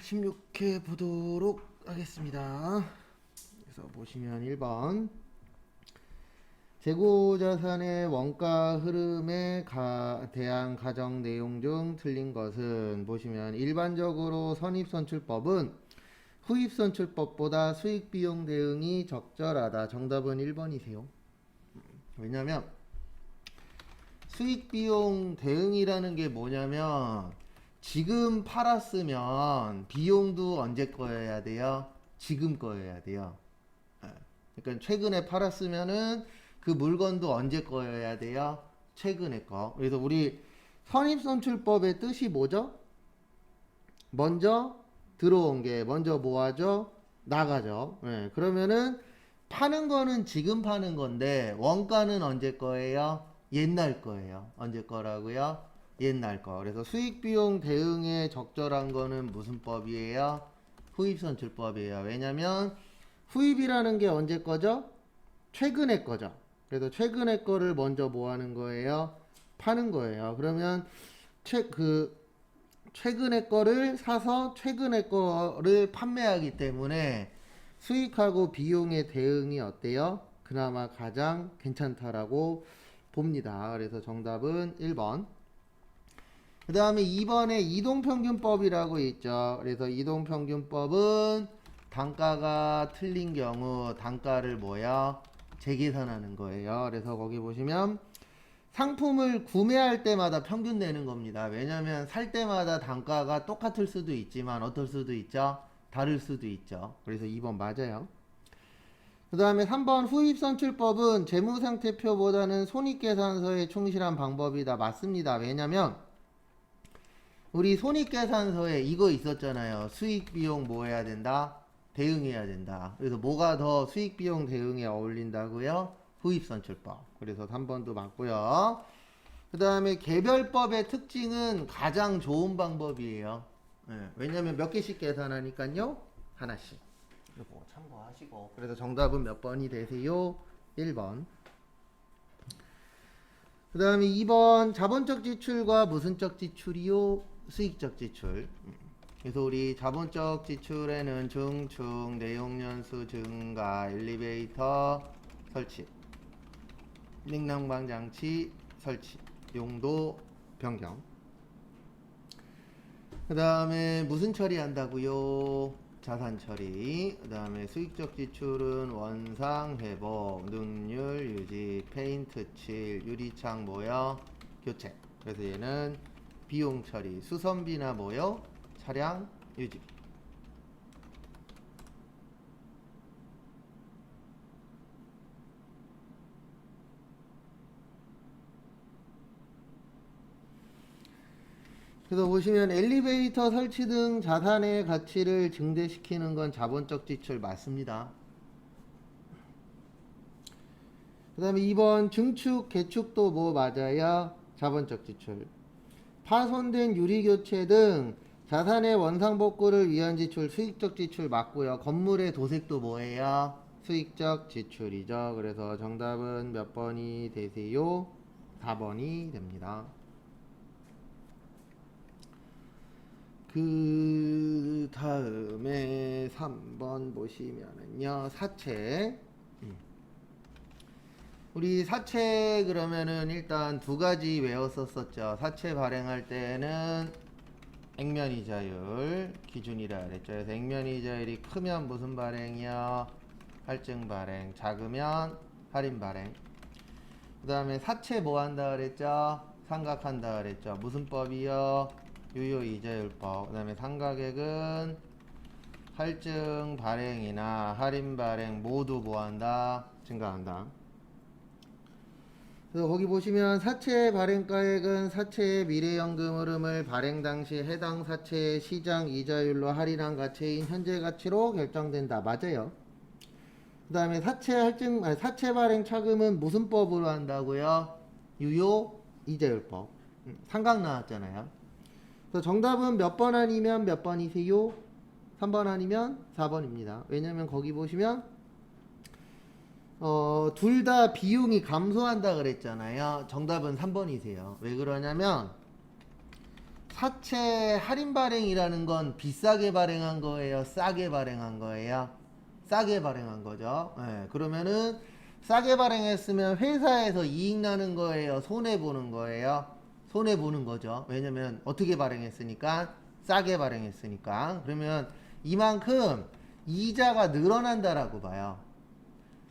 16회 보도록 하겠습니다. 그래서 보시면 1번 재고자산의 원가 흐름에 대한 가정 내용 중 틀린 것은 보시면 일반적으로 선입선출법은 후입선출법보다 수익비용 대응이 적절하다. 정답은 1번이세요. 왜냐면 수익비용 대응이라는 게 뭐냐면 지금 팔았으면 비용도 언제 거여야 돼요? 지금 거여야 돼요. 그러니까 최근에 팔았으면은 그 물건도 언제 거여야 돼요? 최근에 거. 그래서 우리 선입선출법의 뜻이 뭐죠? 먼저 들어온 게 먼저 뭐 하죠? 나가죠. 그러면은 파는 거는 지금 파는 건데 원가는 언제 거예요? 옛날 거예요. 언제 거라고요? 옛날 거. 그래서 수익비용 대응에 적절한 거는 무슨 법이에요? 후입선출법이에요. 왜냐면 후입이라는 게 언제 거죠? 최근에 거죠. 그래서 최근에 거를 먼저 뭐 하는 거예요? 파는 거예요. 그러면 최근에 거를 사서 최근에 거를 판매하기 때문에 수익하고 비용의 대응이 어때요? 그나마 가장 괜찮다라고 봅니다. 그래서 정답은 1번. 그 다음에 2번에 이동평균법이라고 있죠. 그래서 이동평균법은 단가가 틀린 경우 단가를 뭐야? 재계산하는 거예요. 그래서 거기 보시면 상품을 구매할 때마다 평균 내는 겁니다. 왜냐면 살 때마다 단가가 똑같을 수도 있지만 어떨 수도 있죠? 다를 수도 있죠. 그래서 2번 맞아요. 그 다음에 3번 후입선출법은 재무상태표보다는 손익계산서에 충실한 방법이다. 맞습니다. 왜냐면 우리 손익계산서에 이거 있었잖아요. 수익비용 뭐 해야 된다? 대응해야 된다. 그래서 뭐가 더 수익비용 대응에 어울린다고요? 후입선출법. 그래서 3번도 맞고요. 그 다음에 개별법의 특징은 가장 좋은 방법이에요. 왜냐면 몇 개씩 계산하니까요. 하나씩. 이거 참고하시고. 그래서 정답은 몇 번이 되세요? 1번. 그 다음에 2번 자본적 지출과 무슨적 지출이요? 수익적 지출. 그래서 우리 자본적 지출에는 증축, 내용연수 증가, 엘리베이터 설치, 냉난방 장치 설치, 용도 변경. 그 다음에 무슨 처리한다고요? 자산 처리. 그 다음에 수익적 지출은 원상 회복, 능률 유지, 페인트 칠, 유리창 뭐요? 교체. 그래서 얘는 비용 처리, 수선비나 뭐요? 차량 유지. 그래서 보시면 엘리베이터 설치 등 자산의 가치를 증대시키는 건 자본적 지출 맞습니다. 그 다음에 2번 증축, 개축도 뭐 맞아요? 자본적 지출. 파손된 유리교체 등 자산의 원상복구를 위한 지출, 수익적 지출 맞고요. 건물의 도색도 뭐예요? 수익적 지출이죠. 그래서 정답은 몇 번이 되세요? 4번이 됩니다. 그 다음에 3번 보시면은요. 사채. 우리 사채 그러면은 일단 두 가지 외웠었었죠. 사채 발행할 때는 액면이자율 기준이라 그랬죠. 그래서 액면이자율이 크면 무슨 발행이요? 할증 발행. 작으면 할인 발행. 그 다음에 사채 뭐 한다 그랬죠? 상각한다 그랬죠. 무슨 법이요? 유효이자율법. 그 다음에 상가액은 할증 발행이나 할인 발행 모두 뭐 한다? 증가한다. 그래서 거기 보시면 사채 발행가액은 사채의 미래연금 흐름을 발행 당시 해당 사채의 시장 이자율로 할인한 가치인 현재 가치로 결정된다. 맞아요. 그 다음에 사채 발행 차금은 무슨 법으로 한다고요? 유효 이자율법. 삼각 나왔잖아요. 그래서 정답은 몇 번 아니면 몇 번이세요? 3번 아니면 4번입니다. 왜냐면 거기 보시면 둘 다 비용이 감소한다 그랬잖아요. 정답은 3번이세요. 왜 그러냐면 사채 할인 발행이라는 건 비싸게 발행한 거예요? 싸게 발행한 거예요? 싸게 발행한 거죠. 예, 그러면은 싸게 발행했으면 회사에서 이익 나는 거예요? 손해 보는 거예요? 손해 보는 거죠. 왜냐면 어떻게 발행했으니까? 싸게 발행했으니까. 그러면 이만큼 이자가 늘어난다라고 봐요.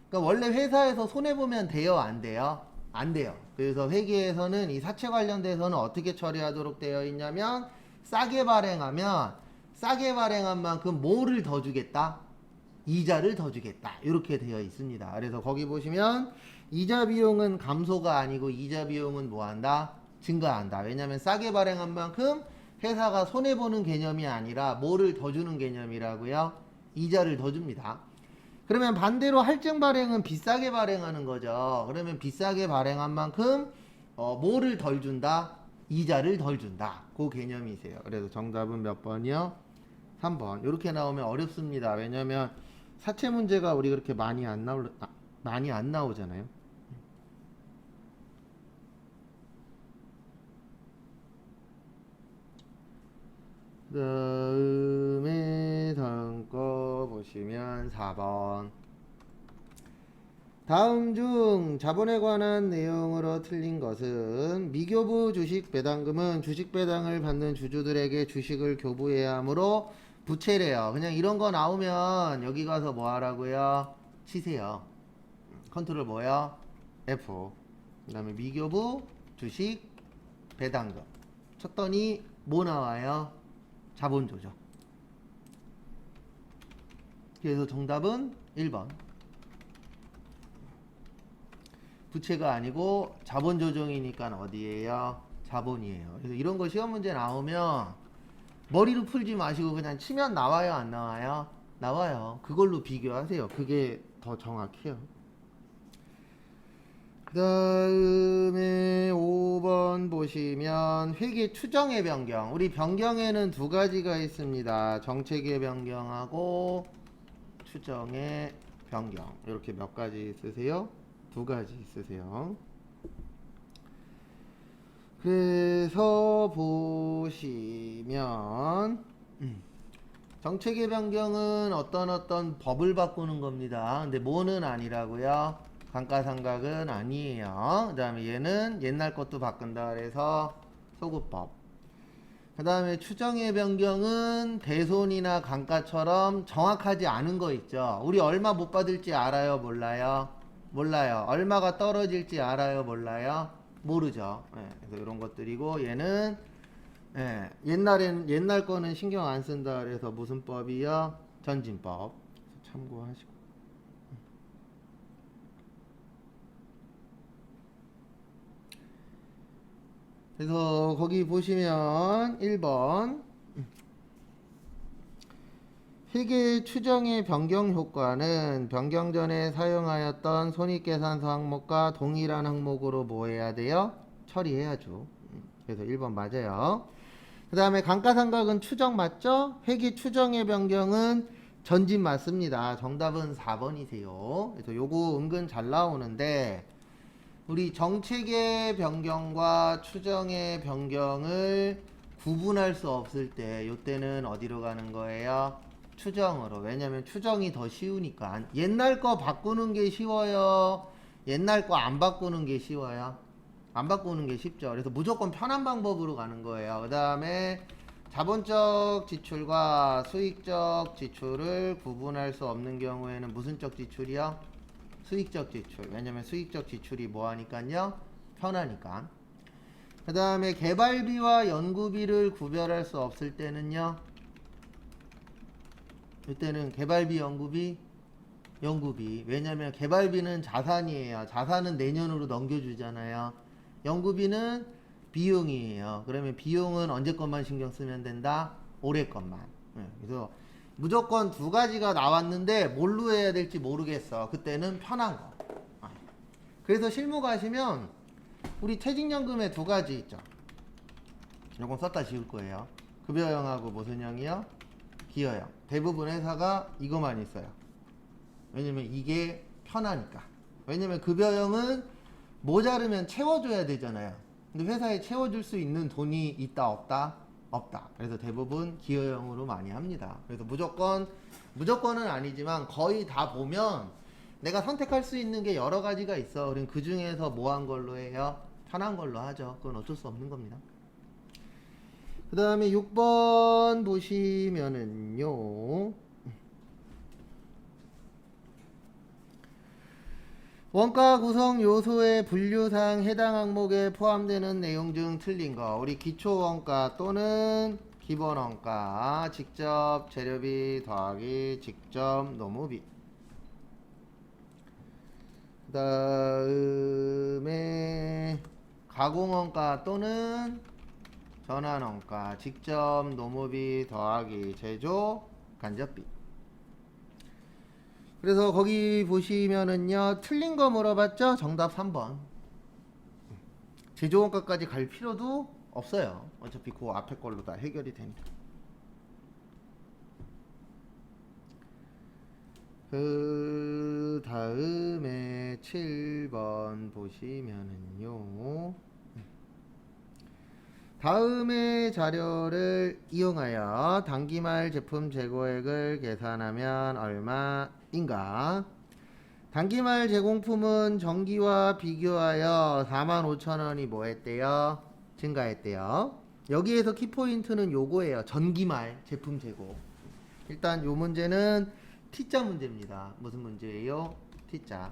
그러니까 원래 회사에서 손해 보면 돼요, 안 돼요? 안 돼요. 그래서 회계에서는 이 사채 관련돼서는 어떻게 처리하도록 되어 있냐면 싸게 발행하면 싸게 발행한 만큼 뭐를 더 주겠다? 이자를 더 주겠다. 이렇게 되어 있습니다. 그래서 거기 보시면 이자 비용은 감소가 아니고 이자 비용은 뭐한다? 증가한다. 왜냐하면 싸게 발행한 만큼 회사가 손해보는 개념이 아니라 뭐를 더 주는 개념이라고요? 이자를 더 줍니다. 그러면 반대로 할증 발행은 비싸게 발행하는 거죠. 그러면 비싸게 발행한 만큼 뭐를 덜 준다? 이자를 덜 준다. 그 개념이세요. 그래서 정답은 몇 번이요? 3번. 이렇게 나오면 어렵습니다. 왜냐면 사채 문제가 우리 그렇게 많이 안 나오잖아요. 그 다음에 다음 거 보시면 4번. 다음 중 자본에 관한 내용으로 틀린 것은 미교부 주식 배당금은 주식 배당을 받는 주주들에게 주식을 교부해야 하므로 부채래요. 그냥 이런 거 나오면 여기 가서 뭐 하라고요? 치세요. 컨트롤 뭐요? F. 그 다음에 미교부 주식 배당금 쳤더니 뭐 나와요? 자본조정. 그래서 정답은 1번. 부채가 아니고 자본조정이니까 어디예요? 자본이에요. 그래서 이런 거 시험 문제 나오면 머리로 풀지 마시고 그냥 치면 나와요, 안 나와요? 나와요. 그걸로 비교하세요. 그게 더 정확해요. 그 다음에 5번 보시면 회계 추정의 변경. 우리 변경에는 두 가지가 있습니다. 정책의 변경하고 추정의 변경. 이렇게 몇 가지 있으세요? 두 가지 있으세요. 그래서 보시면 정책의 변경은 어떤 법을 바꾸는 겁니다. 근데 뭐는 아니라고요? 감가상각은 아니에요. 그 다음에 얘는 옛날 것도 바꾼다 그래서 소급법. 그 다음에 추정의 변경은 대손이나 감가처럼 정확하지 않은 거 있죠. 우리 얼마 못 받을지 알아요? 몰라요? 몰라요. 얼마가 떨어질지 알아요? 몰라요? 모르죠. 그래서 이런 것들이고 얘는 옛날 거는 신경 안 쓴다 그래서 무슨 법이요? 전진법. 참고하시고. 그래서 거기 보시면 1번 회계 추정의 변경 효과는 변경 전에 사용하였던 손익계산서 항목과 동일한 항목으로 뭐 해야 돼요? 처리해야죠. 그래서 1번 맞아요. 그 다음에 감가상각은 추정 맞죠? 회계 추정의 변경은 전진 맞습니다. 정답은 4번이세요. 그래서 요거 은근 잘 나오는데 우리 정책의 변경과 추정의 변경을 구분할 수 없을 때 요때는 어디로 가는 거예요? 추정으로. 왜냐면 추정이 더 쉬우니까. 옛날 거 바꾸는 게 쉬워요? 옛날 거 안 바꾸는 게 쉬워요? 안 바꾸는 게 쉽죠. 그래서 무조건 편한 방법으로 가는 거예요. 그 다음에 자본적 지출과 수익적 지출을 구분할 수 없는 경우에는 무슨 적 지출이요? 수익적 지출. 왜냐면 수익적 지출이 뭐하니까요? 편하니까. 그 다음에 개발비와 연구비를 구별할 수 없을 때는요? 이때는 개발비, 연구비. 왜냐면 개발비는 자산이에요. 자산은 내년으로 넘겨주잖아요. 연구비는 비용이에요. 그러면 비용은 언제 것만 신경 쓰면 된다? 올해 것만. 그래서 무조건 두 가지가 나왔는데 뭘로 해야 될지 모르겠어. 그때는 편한 거. 그래서 실무 가시면 우리 퇴직연금에 두 가지 있죠. 요건 썼다 지울 거예요. 급여형하고 무슨 형이요? 기여형. 대부분 회사가 이거만 있어요. 왜냐면 이게 편하니까. 왜냐면 급여형은 모자르면 채워줘야 되잖아요. 근데 회사에 채워줄 수 있는 돈이 있다 없다? 없다. 그래서 대부분 기여형으로 많이 합니다. 그래서 무조건은 아니지만 거의 다 보면 내가 선택할 수 있는 게 여러 가지가 있어. 그럼 그 중에서 뭐 한 걸로 해요? 편한 걸로 하죠. 그건 어쩔 수 없는 겁니다. 그 다음에 6번 보시면은요. 원가 구성 요소의 분류상 해당 항목에 포함되는 내용 중 틀린 거. 우리 기초 원가 또는 기본 원가, 직접 재료비 더하기 직접 노무비. 그 다음에 가공원가 또는 전환원가, 직접 노무비 더하기 제조 간접비. 그래서 거기 보시면은요, 틀린 거 물어봤죠? 정답 3번. 제조원가까지 갈 필요도 없어요. 어차피 그 앞에 걸로 다 해결이 되니까. 그 다음에 7번 보시면은요, 다음의 자료를 이용하여 단기말 제품 재고액을 계산하면 얼마인가? 단기말 제공품은 전기와 비교하여 45,000원이 뭐 했대요? 증가했대요. 여기에서 키포인트는 요거예요. 전기말 제품 재고. 일단 요 문제는 T자 문제입니다. 무슨 문제예요? T자.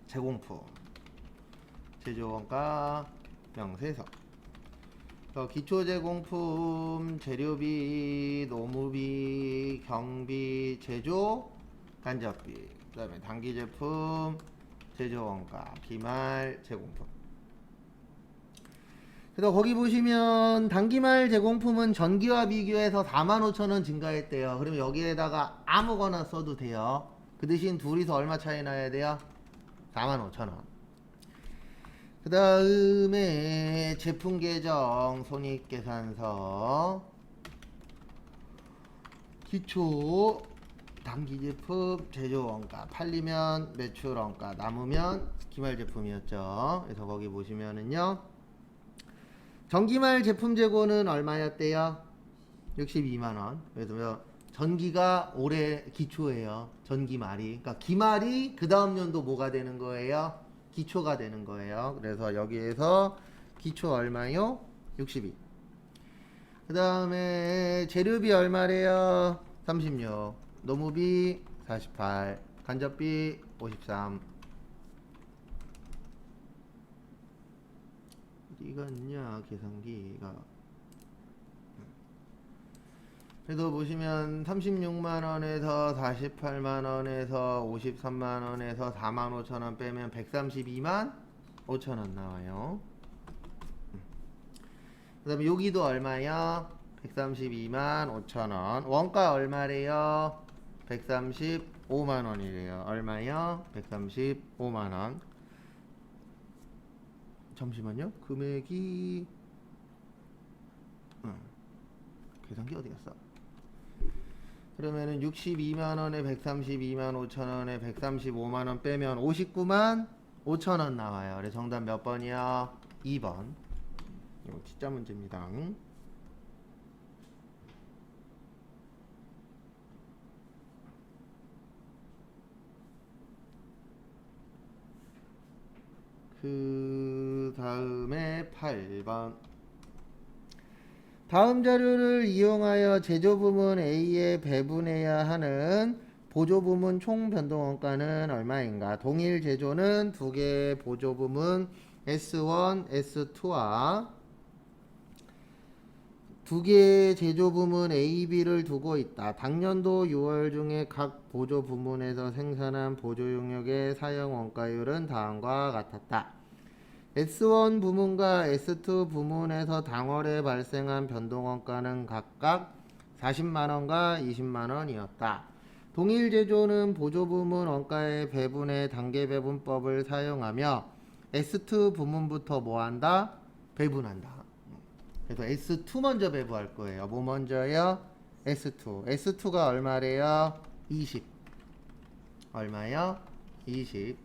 제공품 제조원가 명세서. 기초 제공품 재료비 노무비 경비 제조 간접비. 그 다음에 단기 제품 제조원가 기말 제공품. 그래서 거기 보시면 단기말 제공품은 전기와 비교해서 45,000원 증가했대요. 그러면 여기에다가 아무거나 써도 돼요. 그 대신 둘이서 얼마 차이 나야 돼요? 45,000원. 그 다음에 제품 계정 손익계산서 기초 단기 제품 제조원가 팔리면 매출원가 남으면 기말 제품이었죠. 그래서 거기 보시면은요, 전기말 제품 재고는 얼마였대요? 62만원. 그래서 전기가 올해 기초예요. 전기말이. 그러니까 기말이 그 다음 연도 뭐가 되는 거예요? 기초가 되는 거예요. 그래서 여기에서 기초 얼마요? 62. 그 다음에 재료비 얼마래요? 36. 노무비 48. 간접비 53. 어디가 있냐 계산기가. 그래서 보시면 36만원에서 48만원에서 53만원에서 45,000원 빼면 132만 5천원 나와요. 그 다음에 여기도 얼마야? 132만 5천원. 원가 얼마래요? 135만원이래요. 얼마요? 135만원. 잠시만요. 금액이 계산기 어디 갔어? 그러면은 62만원에 132만 5천원에 135만원 빼면 59만 5천원 나와요. 그래서 정답 몇 번이야? 2번. 이거 진짜 문제입니다. 그 다음에 8번. 다음 자료를 이용하여 제조부문 A에 배분해야 하는 보조부문 총 변동원가는 얼마인가? 동일 제조는 두 개의 보조부문 S1, S2와 두 개의 제조부문 A, B를 두고 있다. 당년도 6월 중에 각 보조부문에서 생산한 보조용역의 사용원가율은 다음과 같았다. S1 부문과 S2 부문에서 당월에 발생한 변동원가는 각각 40만원과 20만원이었다. 동일 제조는 보조부문 원가의 배분의 단계배분법을 사용하며 S2 부문부터 뭐한다? 배분한다. 그래서 S2 먼저 배분할 거예요. 뭐 먼저요? S2. S2가 얼마래요? 20. 얼마요? 20.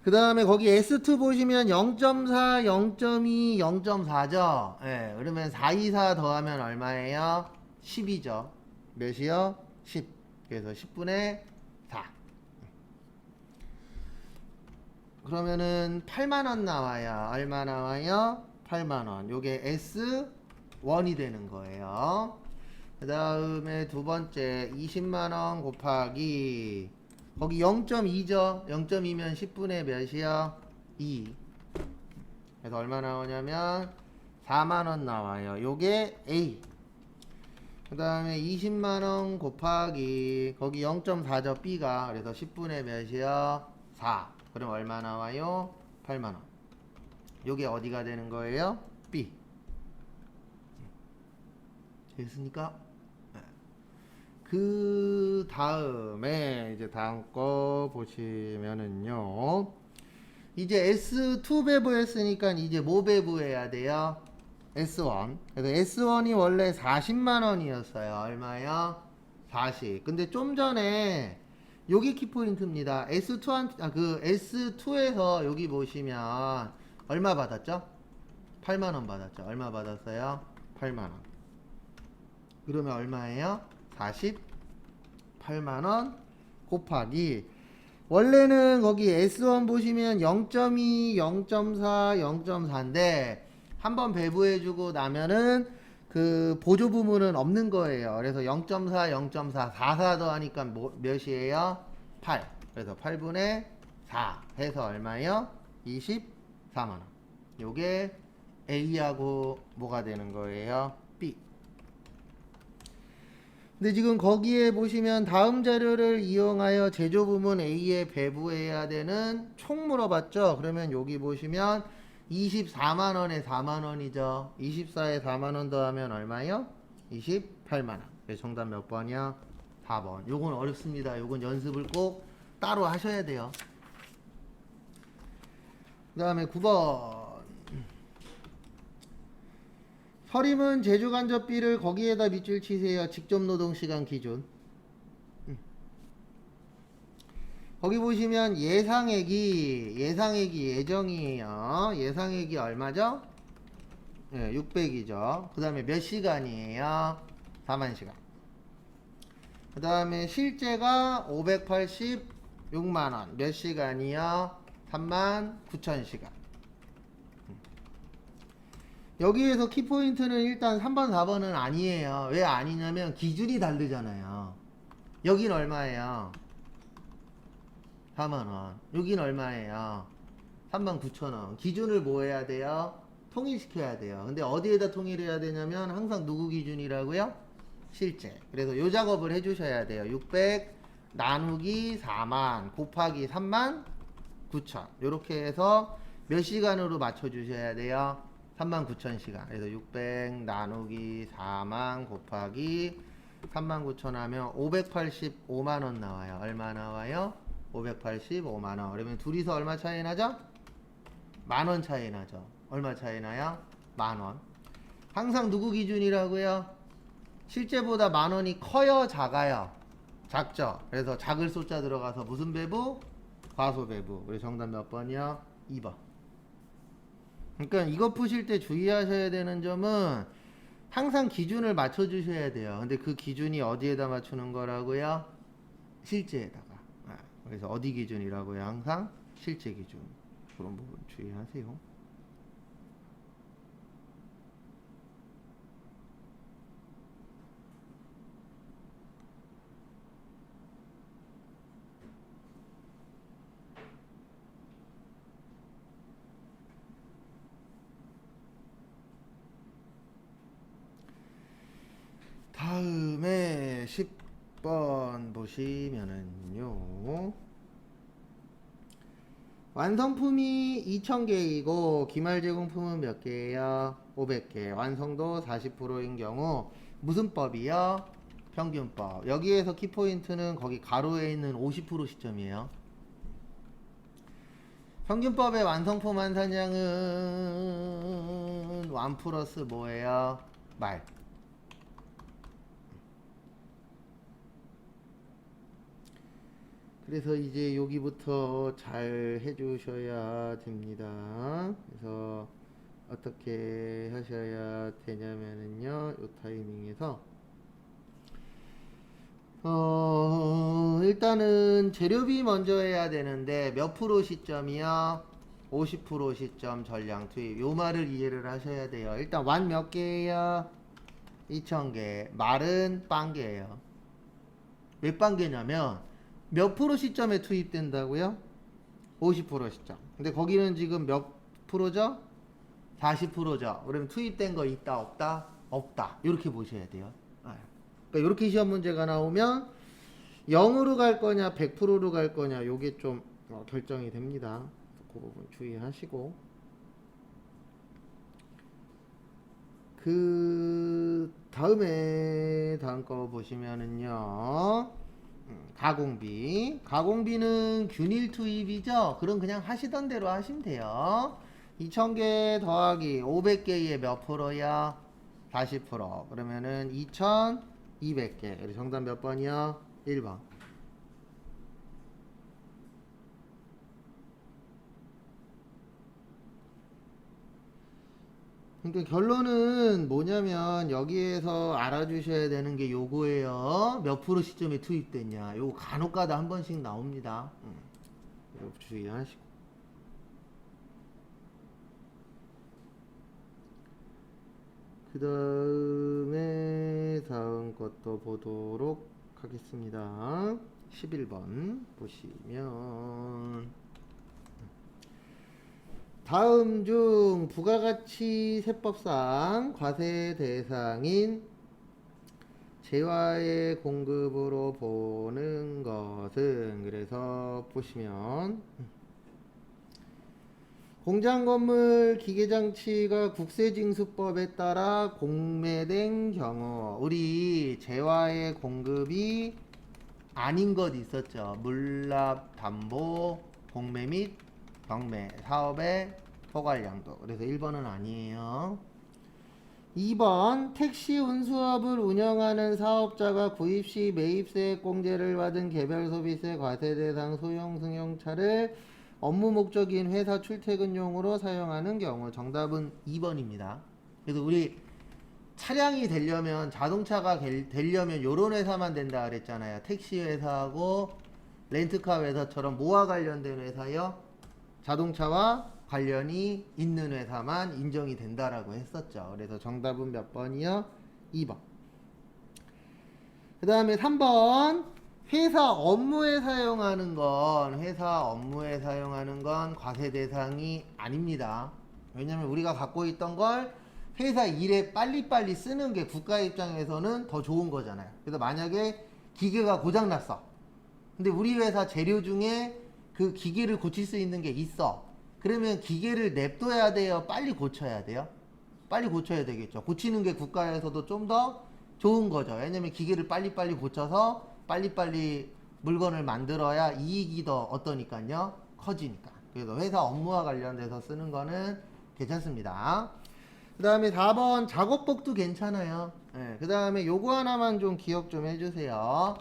그 다음에 거기 S2 보시면 0.4, 0.2, 0.4죠? 예, 그러면 4, 2, 4 더하면 얼마예요? 10이죠. 몇이요? 10. 그래서 10분의 4. 그러면은 8만원 나와요. 얼마 나와요? 8만원. 요게 S1이 되는 거예요. 그 다음에 두 번째 20만원 곱하기 거기 0.2죠. 0.2면 10분의 몇이요? 2. 그래서 얼마 나오냐면 4만원 나와요. 요게 A. 그 다음에 20만원 곱하기 거기 0.4죠. B가. 그래서 10분의 몇이요? 4. 그럼 얼마 나와요? 8만원. 요게 어디가 되는 거예요? B. 됐습니까? 그 다음에 이제 다음 거 보시면은요. 이제 S2 배부했으니까 이제 뭐 배부해야 돼요? S1. 그래서 S1이 원래 40만 원이었어요. 얼마요? 40. 근데 좀 전에 여기 키포인트입니다. S2에서 여기 보시면 얼마 받았죠? 8만 원 받았죠. 얼마 받았어요? 8만 원. 그러면 얼마예요? 48만원 곱하기 원래는 거기 S1 보시면 0.2, 0.4, 0.4인데 한번 배부해주고 나면은 그 보조 부문은 없는 거예요. 그래서 0.4, 0.4, 44 더하니까 몇이에요? 8. 그래서 8분의 4 해서 얼마예요? 24만원. 요게 A하고 뭐가 되는 거예요? B. 근데 지금 거기에 보시면 다음 자료를 이용하여 제조 부문 A에 배부해야 되는 총 물어봤죠? 그러면 여기 보시면 24만원에 4만원이죠. 24에 4만원 더하면 얼마요? 28만원. 그래서 정답 몇 번이야? 4번. 요건 어렵습니다. 요건 연습을 꼭 따로 하셔야 돼요. 그 다음에 9번. 서림은 제조간접비를 거기에다 밑줄 치세요. 직접노동시간 기준. 거기 보시면 예상액이 예정이에요. 예상액이 얼마죠? 네, 600이죠. 그 다음에 몇 시간이에요? 4만 시간. 그 다음에 실제가 586만원. 몇 시간이요? 39,000시간. 여기에서 키포인트는 일단 3번, 4번은 아니에요. 왜 아니냐면 기준이 다르잖아요. 여긴 얼마예요? 4만원. 여긴 얼마예요? 39,000원. 기준을 뭐 해야 돼요? 통일시켜야 돼요. 근데 어디에다 통일해야 되냐면 항상 누구 기준이라고요? 실제. 그래서 요 작업을 해주셔야 돼요. 600 나누기 4만 곱하기 39,000. 요렇게 해서 몇 시간으로 맞춰주셔야 돼요? 39,000시간. 그래서 600 나누기 4만 곱하기 39,000 하면 585만원 나와요. 얼마 나와요? 585만원. 그러면 둘이서 얼마 차이 나죠? 만원 차이 나죠. 얼마 차이 나요? 만원. 항상 누구 기준이라고요? 실제보다 만원이 커요? 작아요? 작죠? 그래서 작을 숫자 들어가서 무슨 배부? 과소 배부. 우리 정답 몇 번이요? 2번. 그러니까 이거 푸실 때 주의하셔야 되는 점은 항상 기준을 맞춰 주셔야 돼요. 근데 그 기준이 어디에다 맞추는 거라고요? 실제에다가. 그래서 어디 기준이라고요? 항상 실제 기준. 그런 부분 주의하세요. 다음에 10번 보시면은요. 완성품이 2000개이고 기말 제공품은 몇 개예요? 500개. 완성도 40%인 경우 무슨 법이요? 평균법. 여기에서 키포인트는 거기 가로에 있는 50% 시점이에요. 평균법의 완성품 환산량은 1 플러스 뭐예요? 말. 그래서 이제 여기부터 잘 해주셔야 됩니다. 그래서 어떻게 하셔야 되냐면은요, 요 타이밍에서 일단은 재료비 먼저 해야 되는데 몇 프로 시점이요? 50% 시점 전량 투입. 요 말을 이해를 하셔야 돼요. 일단 완 몇 개예요? 2,000개. 말은 빵개예요. 몇 빵개냐면 몇 프로 시점에 투입된다고요? 50% 시점. 근데 거기는 지금 몇 프로죠? 40%죠. 그러면 투입된 거 있다 없다? 없다. 이렇게 보셔야 돼요. 그러니까 이렇게 시험 문제가 나오면 0으로 갈 거냐 100%로 갈 거냐 요게 좀 결정이 됩니다. 그 부분 주의하시고, 그 다음 거 보시면은요, 가공비는 균일 투입이죠. 그럼 그냥 하시던 대로 하시면 돼요. 2,000개 더하기 500개의 몇 프로야? 40%. 그러면은 2,200개. 그래서 정답 몇 번이요? 1번. 그러니까 결론은 뭐냐면 여기에서 알아주셔야 되는 게 요거예요. 몇 프로 시점에 투입됐냐. 요거 간혹가다 한 번씩 나옵니다. 요거 주의하시고. 그 다음에 다음 것도 보도록 하겠습니다. 11번 보시면 다음 중 부가가치 세법상 과세 대상인 재화의 공급으로 보는 것은, 그래서 보시면 공장건물 기계장치가 국세징수법에 따라 공매된 경우, 우리 재화의 공급이 아닌 것 있었죠. 물납, 담보, 공매 및 경매, 사업의 포괄량도. 그래서 1번은 아니에요. 2번 택시 운수업을 운영하는 사업자가 구입시 매입세 공제를 받은 개별소비세 과세 대상 소형 승용차를 업무 목적인 회사 출퇴근용으로 사용하는 경우. 정답은 2번입니다. 그래서 우리 차량이 되려면, 자동차가 되려면 요런 회사만 된다 그랬잖아요. 택시 회사하고 렌트카 회사처럼 뭐와 관련된 회사요? 자동차와 관련이 있는 회사만 인정이 된다라고 했었죠. 그래서 정답은 몇 번이요? 2번. 그 다음에 3번. 회사 업무에 사용하는 건 과세 대상이 아닙니다. 왜냐면 우리가 갖고 있던 걸 회사 일에 빨리빨리 쓰는 게 국가 입장에서는 더 좋은 거잖아요. 그래서 만약에 기계가 고장났어. 근데 우리 회사 재료 중에 그 기계를 고칠 수 있는 게 있어. 그러면 기계를 냅둬야 돼요? 빨리 고쳐야 돼요? 빨리 고쳐야 되겠죠. 고치는 게 국가에서도 좀 더 좋은 거죠. 왜냐면 기계를 빨리빨리 고쳐서 빨리빨리 물건을 만들어야 이익이 더 어떠니까요? 커지니까. 그래서 회사 업무와 관련돼서 쓰는 거는 괜찮습니다. 그 다음에 4번 작업복도 괜찮아요. 그 다음에 요거 하나만 좀 기억 좀 해주세요.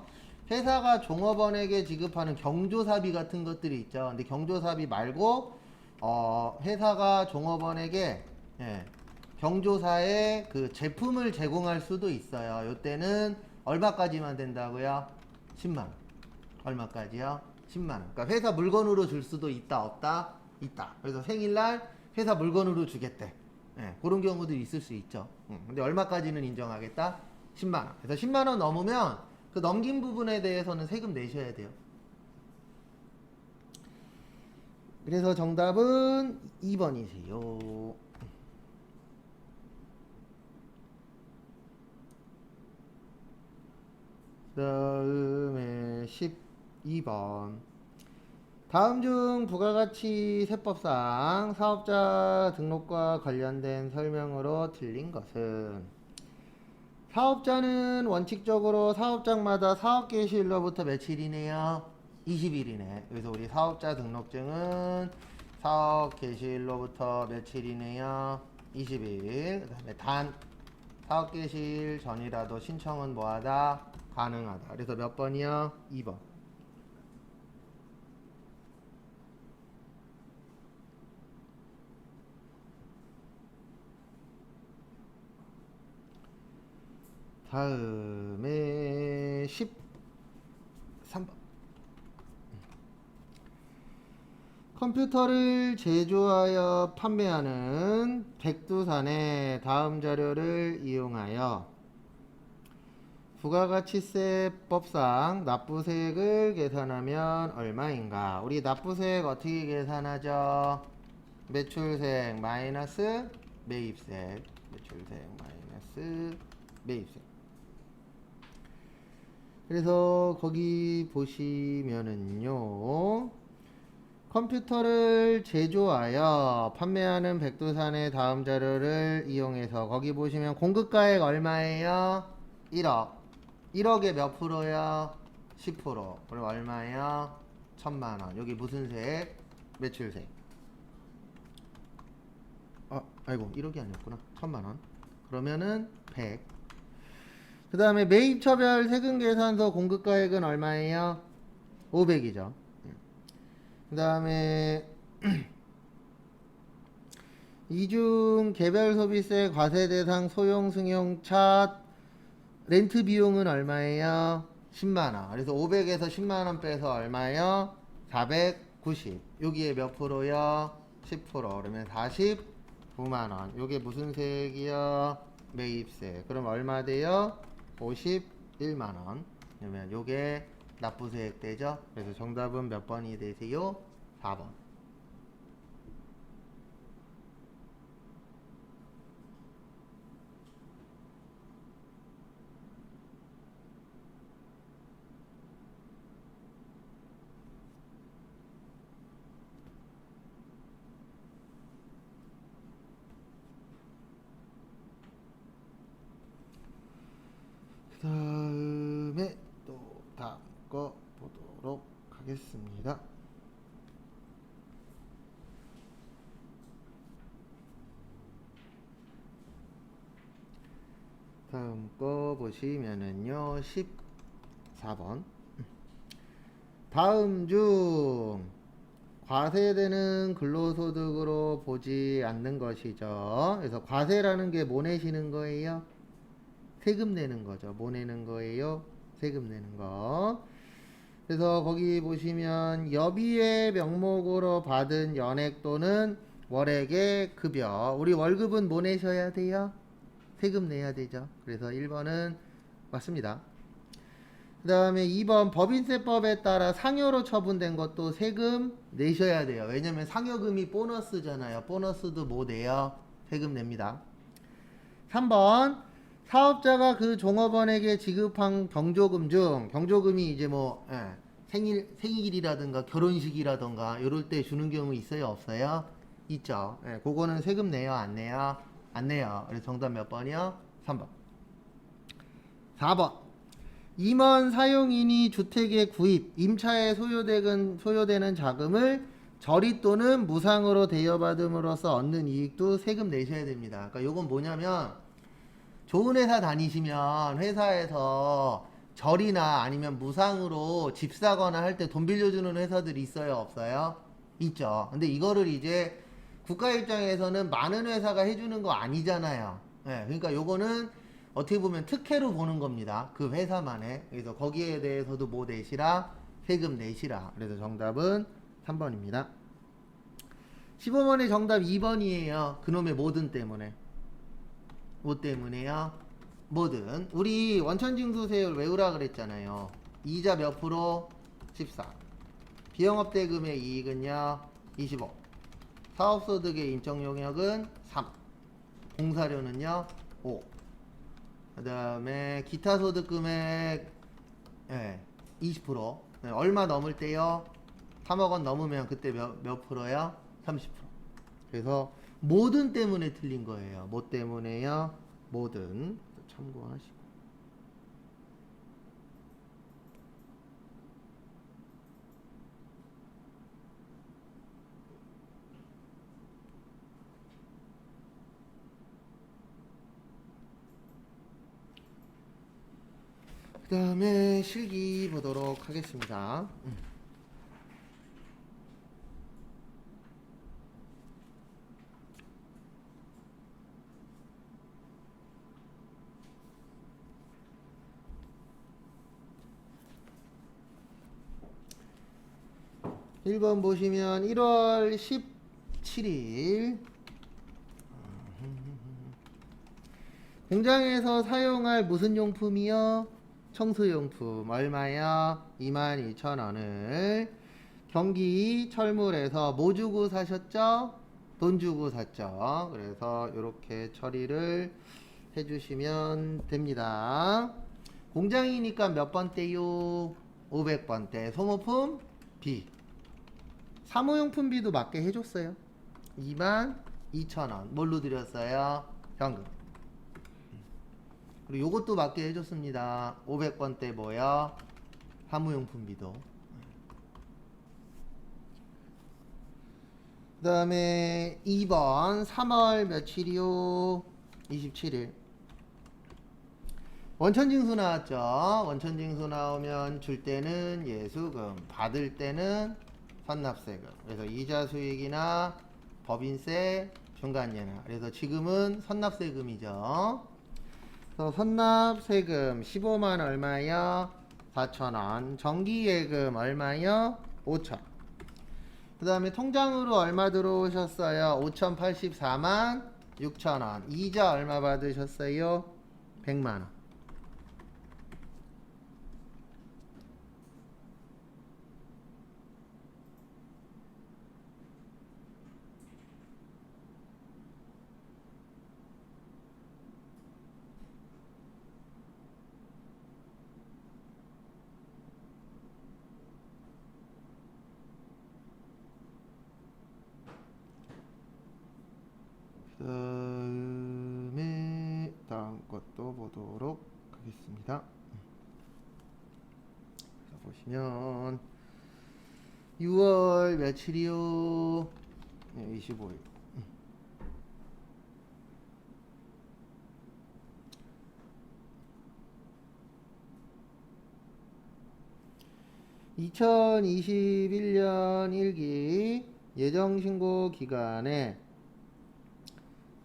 회사가 종업원에게 지급하는 경조사비 같은 것들이 있죠. 근데 경조사비 말고 회사가 종업원에게 경조사에 그 제품을 제공할 수도 있어요. 요때는 얼마까지만 된다고요? 10만원. 얼마까지요? 10만원. 그러니까 회사 물건으로 줄 수도 있다 없다? 있다. 그래서 생일날 회사 물건으로 주겠대. 그런 경우도 있을 수 있죠. 근데 얼마까지는 인정하겠다? 10만원. 그래서 10만원 넘으면 그 넘긴 부분에 대해서는 세금 내셔야 돼요. 그래서 정답은 2번이세요. 그 다음에 12번. 다음 중 부가가치 세법상 사업자 등록과 관련된 설명으로 틀린 것은, 사업자는 원칙적으로 사업장마다 사업개시일로부터 며칠이네요? 20일이네. 그래서 우리 사업자 등록증은 사업개시일로부터 며칠이네요? 20일. 그 다음에 단 사업개시일 전이라도 신청은 뭐하다? 가능하다. 그래서 몇 번이요? 2번. 다음에 13번. 컴퓨터를 제조하여 판매하는 백두산의 다음 자료를 이용하여 부가가치세법상 납부세액을 계산하면 얼마인가? 우리 납부세액 어떻게 계산하죠? 매출세액 마이너스 매입세액, 매출세액 마이너스 매입세액. 그래서 거기 보시면은요, 컴퓨터를 제조하여 판매하는 백두산의 다음 자료를 이용해서 거기 보시면 공급가액 얼마예요? 1억. 1억에 몇 프로요? 10%. 그럼 얼마예요? 1000만원. 여기 무슨 세액? 매출세액. 아이고 1억이 아니었구나. 1000만원. 그러면은 100. 그 다음에 매입처별 세금계산서 공급가액은 얼마예요? 500이죠. 그 다음에 이중 개별소비세 과세대상 소형 승용차 렌트 비용은 얼마예요? 10만원. 그래서 500에서 10만원 빼서 얼마예요? 490. 여기에 몇 프로요? 10%. 그러면 49만원. 요게 무슨 세액이요? 매입세. 그럼 얼마 돼요? 51만원. 그러면 요게 납부세액 되죠? 그래서 정답은 몇 번이 되세요? 4번. 그 다음에 또 다음 거 보도록 하겠습니다. 다음 거 보시면은요 14번. 다음 중 과세되는 근로소득으로 보지 않는 것이죠. 그래서 과세라는 게 뭐 내시는 거예요? 세금 내는 거죠. 뭐 내는 거예요? 세금 내는 거. 그래서 거기 보시면 여비의 명목으로 받은 연액 또는 월액의 급여. 우리 월급은 뭐 내셔야 돼요? 세금 내야 되죠. 그래서 1번은 맞습니다. 그 다음에 2번 법인세법에 따라 상여로 처분된 것도 세금 내셔야 돼요. 왜냐면 상여금이 보너스잖아요. 보너스도 뭐 내요? 세금 냅니다. 3번 사업자가 그 종업원에게 지급한 경조금 중 경조금이 이제 뭐 생일이라든가 결혼식이라든가 이럴 때 주는 경우 있어요? 없어요? 있죠. 그거는 세금 내요? 안 내요? 안 내요. 그래서 정답 몇 번이요? 3번. 4번 임원 사용인이 주택의 구입, 임차에 소요되는 자금을 저리 또는 무상으로 대여받음으로써 얻는 이익도 세금 내셔야 됩니다. 그러니까 요건 뭐냐면 좋은 회사 다니시면 회사에서 절이나 아니면 무상으로 집 사거나 할 때 돈 빌려주는 회사들이 있어요? 없어요? 있죠. 근데 이거를 이제 국가 입장에서는 많은 회사가 해주는 거 아니잖아요. 그러니까 요거는 어떻게 보면 특혜로 보는 겁니다. 그 회사만의. 그래서 거기에 대해서도 뭐 내시라? 세금 내시라. 그래서 정답은 3번입니다. 15번의 정답 2번이에요. 그놈의 모든 때문에. 뭐 때문에요? 뭐든 우리 원천징수세율 외우라 그랬잖아요. 이자 몇 프로? 14. 비영업대금의 이익은요? 25. 사업소득의 인정용역은 3. 공사료는요? 5. 그 다음에 기타소득금액 20%. 얼마 넘을 때요? 3억 원 넘으면 그때 몇 프로요? 30%. 그래서 모든 때문에 틀린 거예요. 뭐 때문에요? 모든. 참고하시고. 그 다음에 실기 보도록 하겠습니다. 1번 보시면 1월 17일 공장에서 사용할 무슨 용품이요? 청소용품 얼마요? 22,000원을 경기 철물에서 뭐 주고 사셨죠? 돈 주고 샀죠. 그래서 이렇게 처리를 해주시면 됩니다. 공장이니까 몇 번대요? 500번대. 소모품 B. 사무용품 B도 맞게 해줬어요. 22,000원. 뭘로 드렸어요? 현금. 그리고 요것도 맞게 해줬습니다. 500번대 뭐야? 사무용품 B도. 그 다음에 2번 3월 며칠이요? 27일. 원천징수 나왔죠. 원천징수 나오면 줄 때는 예수금, 받을 때는 선납세금. 그래서 이자 수익이나 법인세, 중간예나. 그래서 지금은 선납세금이죠. 그래서 선납세금 15만 얼마요? 4,000원. 정기예금 얼마요? 5,000원. 그 다음에 통장으로 얼마 들어오셨어요? 5,084만 6,000원. 이자 얼마 받으셨어요? 100만원. 그다음에 다음 것도 보도록 하겠습니다. 자, 보시면 6월 며칠이요? 네, 25일. 2021년 1기 예정신고 기간에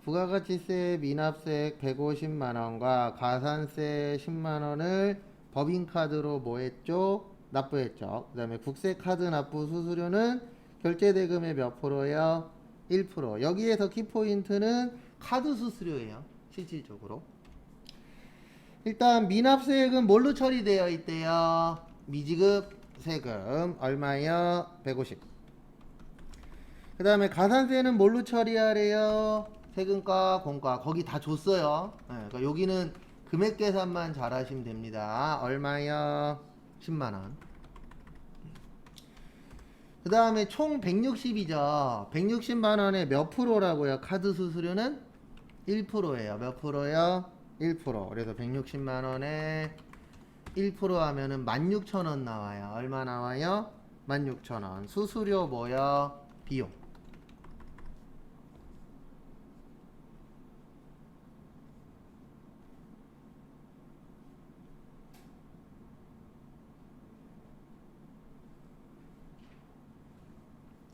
부가가치세 미납세 150만원과 가산세 10만원을 법인카드로 뭐했죠? 납부했죠. 그 다음에 국세카드 납부 수수료는 결제대금의 몇 프로요? 1%. 여기에서 키포인트는 카드 수수료예요. 실질적으로. 일단 미납세액은 뭘로 처리되어 있대요? 미지급 세금 얼마요? 150. 그 다음에 가산세는 뭘로 처리하래요? 세금과 공과 거기 다 줬어요. 네, 그러니까 여기는 금액 계산만 잘 하시면 됩니다. 얼마요? 10만원. 그 다음에 총 160이죠. 160만원에 몇 프로라고요? 카드 수수료는 1%예요. 몇 프로요? 1%. 그래서 160만원에 1% 하면은 16,000원 나와요. 얼마 나와요? 16,000원. 수수료 뭐요? 비용.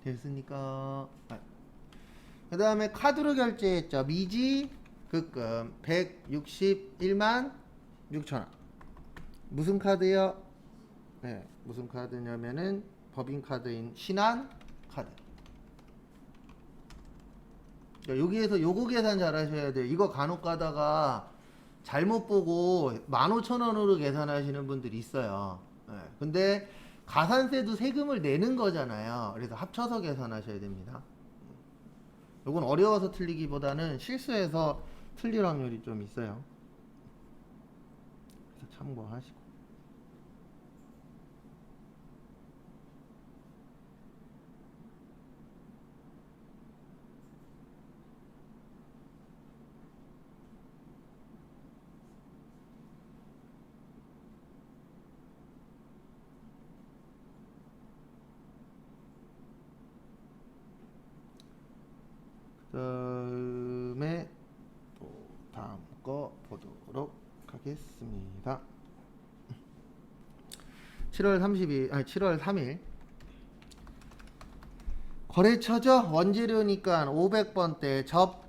됐습니까? 그 다음에 카드로 결제했죠. 미지 급금 161만 6천원. 무슨 카드요? 네, 무슨 카드냐면은 법인카드인 신한카드. 그러니까 여기에서 요거 계산 잘 하셔야 돼요. 이거 간혹 가다가 잘못 보고 15,000원으로 계산하시는 분들이 있어요. 네, 근데 가산세도 세금을 내는 거잖아요. 그래서 합쳐서 계산하셔야 됩니다. 요건 어려워서 틀리기보다는 실수해서 틀릴 확률이 좀 있어요. 그래서 참고하시고. 그다음에 또 다음 거 보도록 하겠습니다. 7월 3일 거래처죠. 원재료니까 500번대 접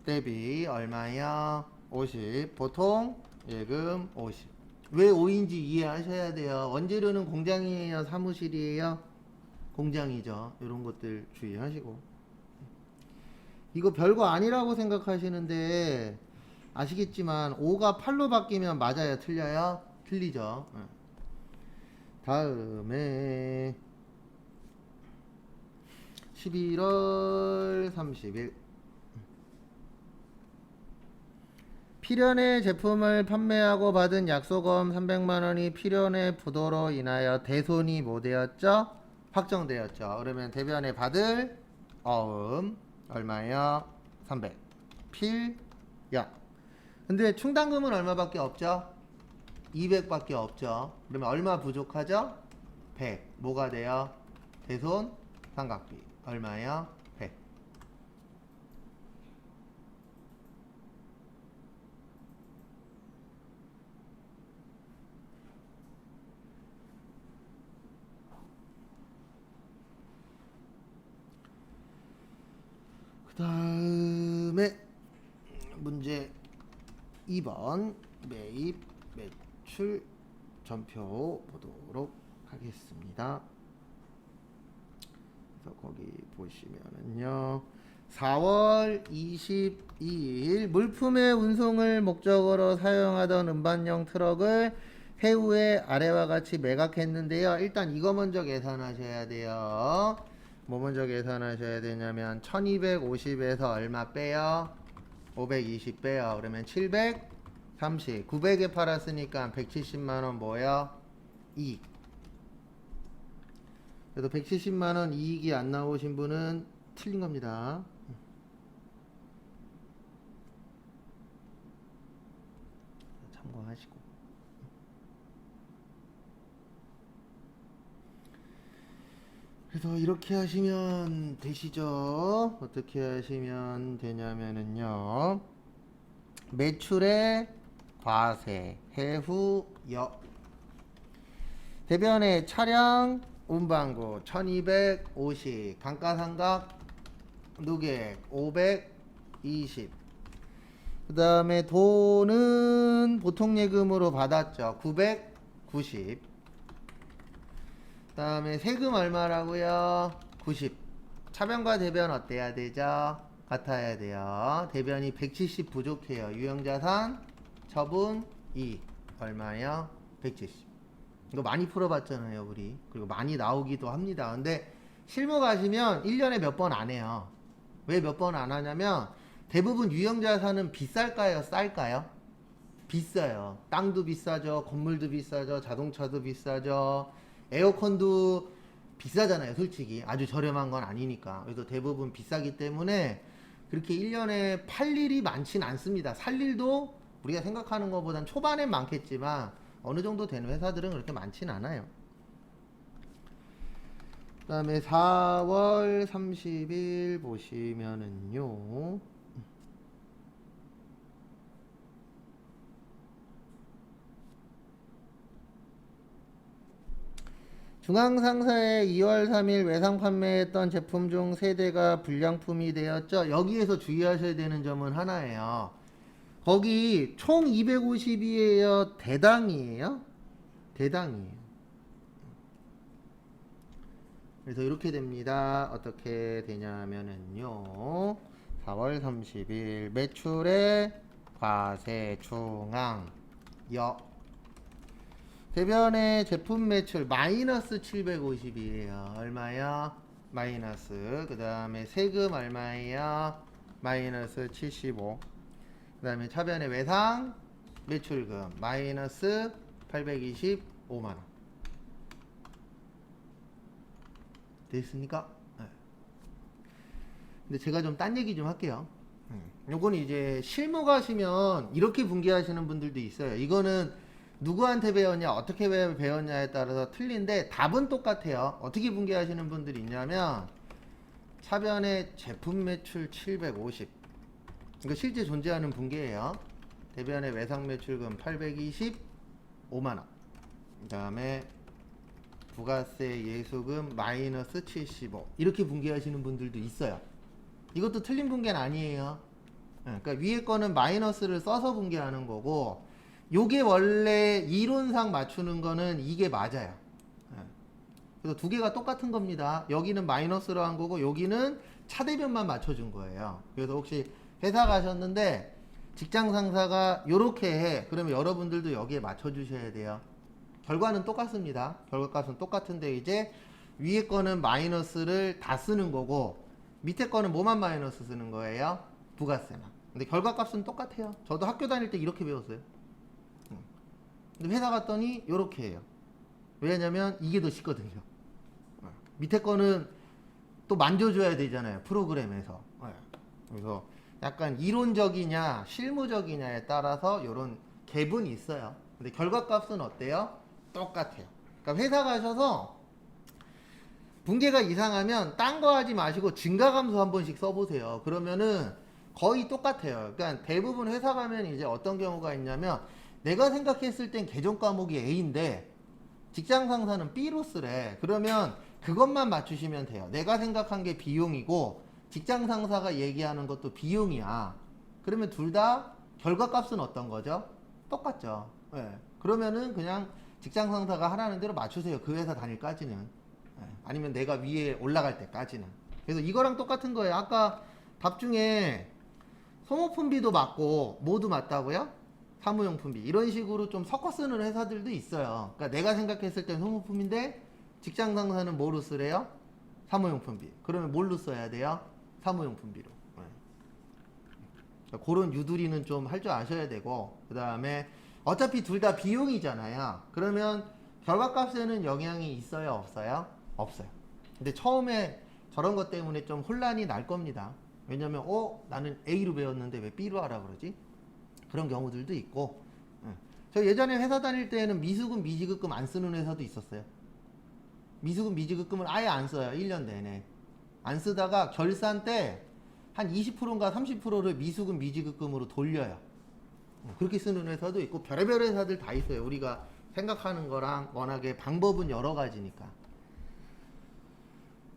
대비 얼마야? 50. 보통 예금 50. 왜 5인지 이해하셔야 돼요. 원재료는 공장이에요, 사무실이에요? 공장이죠. 이런 것들 주의하시고. 이거 별거 아니라고 생각하시는데 아시겠지만 5가 8로 바뀌면 맞아요, 틀려요? 틀리죠. 다음에 11월 30일 필연의 제품을 판매하고 받은 약소금 300만원이 필연의 부도로 인하여 대손이 뭐 되었죠? 확정되었죠. 그러면 대변에 받을 어음 얼마예요? 300 필연. 근데 충당금은 얼마밖에 없죠? 200밖에 없죠. 그러면 얼마 부족하죠? 100. 뭐가 돼요? 대손 삼각비 얼마예요? 100. 그 다음에 문제 2번 매입 매출 전표 보도록 하겠습니다. 그래서 거기 보시면은요 4월 22일 물품의 운송을 목적으로 사용하던 운반용 트럭을 해후에 아래와 같이 매각했는데요. 일단 이거 먼저 계산하셔야 돼요. 뭐 먼저 계산하셔야 되냐면 1250에서 얼마 빼요? 520 빼요. 그러면 730 900에 팔았으니까 170만원 뭐예요? 이익. 그래서 170만원 이익이 안 나오신 분은 틀린 겁니다. 참고하시고. 그래서 이렇게 하시면 되시죠. 어떻게 하시면 되냐면은요 매출의 과세 해후여 대변의 차량 운반구 1250 감가상각 누객 520 그 다음에 돈은 보통예금으로 받았죠. 990 그 다음에 세금 얼마라고요? 90 차변과 대변 어때야 되죠? 같아야 돼요. 대변이 170 부족해요. 유형자산 처분 2 얼마요? 170. 이거 많이 풀어봤잖아요 우리. 그리고 많이 나오기도 합니다. 근데 실무 가시면 1년에 몇 번 안 해요. 왜 몇 번 안 하냐면 대부분 유형자산은 비쌀까요? 쌀까요? 비싸요. 땅도 비싸죠. 건물도 비싸죠. 자동차도 비싸죠. 에어컨도 비싸잖아요 솔직히. 아주 저렴한 건 아니니까. 그래서 대부분 비싸기 때문에 그렇게 1년에 팔 일이 많진 않습니다. 살 일도 우리가 생각하는 것보단 초반엔 많겠지만 어느 정도 되는 회사들은 그렇게 많진 않아요. 그 다음에 4월 30일 보시면은요 중앙상사에 2월 3일 외상 판매했던 제품 중 3대가 불량품이 되었죠. 여기에서 주의하셔야 되는 점은 하나예요. 거기 총 250이에요? 대당이에요? 대당이에요. 그래서 이렇게 됩니다. 어떻게 되냐면은요 4월 30일 매출의 과세 중앙 여 대변의 제품 매출 마이너스 750이에요. 얼마요? 마이너스. 그 다음에 세금 얼마예요? 마이너스 75. 그 다음에 차변의 외상 매출금 마이너스 825만원. 됐습니까? 네. 근데 제가 좀 딴 얘기 좀 할게요. 요건 이제 실무 가시면 이렇게 분개하시는 분들도 있어요. 이거는 누구한테 배웠냐 어떻게 배웠냐에 따라서 틀린데 답은 똑같아요. 어떻게 분개하시는 분들이 있냐면 차변의 제품 매출 750 이거 실제 존재하는 분개예요. 대변의 외상 매출금 825만원 그 다음에 부가세 예수금 마이너스 75 이렇게 분개하시는 분들도 있어요. 이것도 틀린 분개는 아니에요. 그러니까 위에 거는 마이너스를 써서 분개하는 거고 요게 원래 이론상 맞추는 거는 이게 맞아요. 그래서 두 개가 똑같은 겁니다. 여기는 마이너스로 한 거고 여기는 차대변만 맞춰준 거예요. 그래서 혹시 회사 가셨는데 직장 상사가 요렇게 해. 그러면 여러분들도 여기에 맞춰주셔야 돼요. 결과는 똑같습니다. 결과값은 똑같은데 이제 위에 거는 마이너스를 다 쓰는 거고 밑에 거는 뭐만 마이너스 쓰는 거예요? 부가세만. 근데 결과값은 똑같아요. 저도 학교 다닐 때 이렇게 배웠어요. 근데 회사 갔더니 요렇게 해요. 왜냐면 이게 더 쉽거든요. 밑에 거는 또 만져줘야 되잖아요. 프로그램에서. 그래서 약간 이론적이냐 실무적이냐에 따라서 요런 갭은 있어요. 근데 결과값은 어때요? 똑같아요. 그러니까 회사 가셔서 분계가 이상하면 딴 거 하지 마시고 증가감소 한 번씩 써보세요. 그러면은 거의 똑같아요. 그러니까 대부분 회사 가면 이제 어떤 경우가 있냐면 내가 생각했을 땐 계정 과목이 A인데 직장 상사는 B로 쓰래. 그러면 그것만 맞추시면 돼요. 내가 생각한 게 비용이고 직장 상사가 얘기하는 것도 비용이야. 그러면 둘 다 결과값은 어떤 거죠? 똑같죠. 네. 그러면은 그냥 직장 상사가 하라는 대로 맞추세요. 그 회사 다닐까지는. 네. 아니면 내가 위에 올라갈 때까지는. 그래서 이거랑 똑같은 거예요. 아까 답 중에 소모품비도 맞고 뭐도 맞다고요? 사무용품비. 이런 식으로 좀 섞어 쓰는 회사들도 있어요. 그러니까 내가 생각했을 땐 소모품인데 직장 상사는 뭐로 쓰래요? 사무용품비. 그러면 뭘로 써야 돼요? 사무용품비로. 네. 그러니까 그런 유두리는 좀 할 줄 아셔야 되고, 그 다음에 어차피 둘 다 비용이잖아요. 그러면 결과값에는 영향이 있어요, 없어요? 없어요. 근데 처음에 저런 것 때문에 좀 혼란이 날 겁니다. 왜냐면 나는 A로 배웠는데 왜 B로 하라 그러지? 그런 경우들도 있고. 저 예전에 회사 다닐 때는 미수금 미지급금 안 쓰는 회사도 있었어요. 미수금 미지급금을 아예 안 써요. 1년 내내 안 쓰다가 결산 때 한 20%인가 30%를 미수금 미지급금으로 돌려요. 그렇게 쓰는 회사도 있고 별의별 회사들 다 있어요. 우리가 생각하는 거랑 워낙에 방법은 여러 가지니까.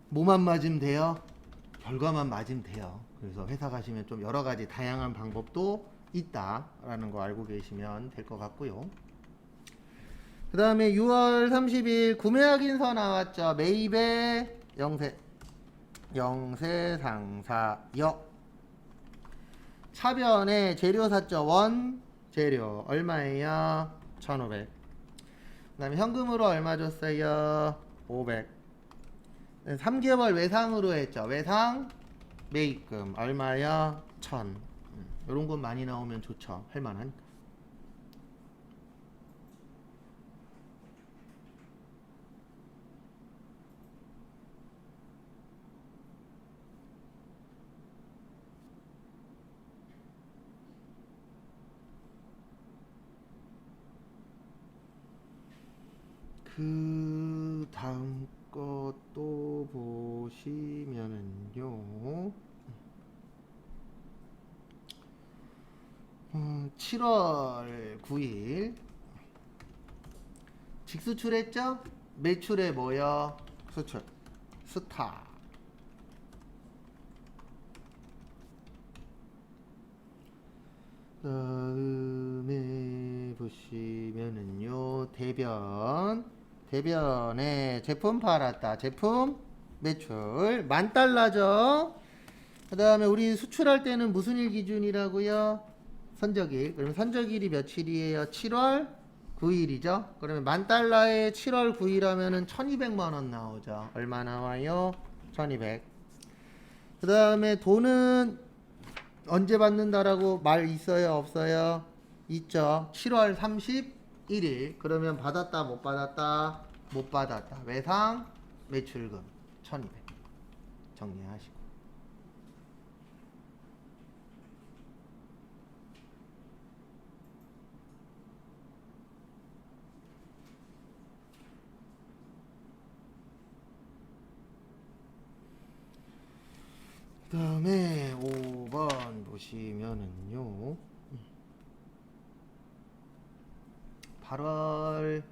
뭐만 맞으면 돼요? 결과만 맞으면 돼요. 그래서 회사 가시면 좀 여러 가지 다양한 방법도 있다라는 거 알고 계시면 될 것 같고요. 그 다음에 6월 30일 구매 확인서 나왔죠. 매입의 영세상사역 차변에 재료 샀죠. 원 재료 얼마예요? 1,500. 그 다음에 현금으로 얼마 줬어요? 500. 3개월 외상으로 했죠. 외상 매입금 얼마요? 1,000. 이런 건 많이 나오면 좋죠. 할만하니까. 그 다음 것도 보시면은요. 7월 9일 직수출했죠? 매출에 뭐요? 수출 스타. 다음에 보시면은요. 대변에 제품 팔았다. 제품 매출 $10,000죠. 그 다음에 우리 수출할 때는 무슨 일 기준이라고요? 선적일. 그러면 선적일이 며칠이에요? 7월 9일이죠. 그러면 $10,000에 7월 9일 하면은 1,200만 원 나오죠. 얼마 나와요? 1,200. 그 다음에 돈은 언제 받는다라고 말 있어요? 없어요? 있죠. 7월 31일. 그러면 받았다 못 받았다? 못 받았다. 외상 매출금 1,200 정리하시고. 그 다음에 5번 보시면은요. 8월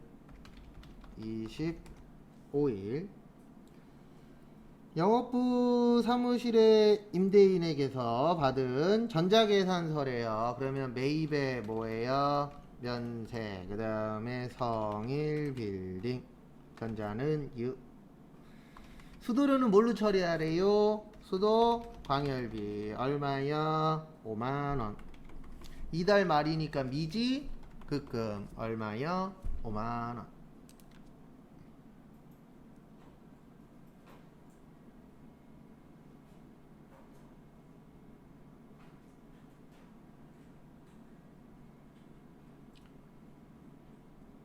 25일 영업부 사무실의 임대인에게서 받은 전자계산서래요. 그러면 매입에 뭐예요? 면세. 그 다음에 성일 빌딩. 전자는 수도료는 뭘로 처리하래요? 수도 광열비 얼마요? 5만원. 이달 말이니까 미지 급금 얼마요? 5만원.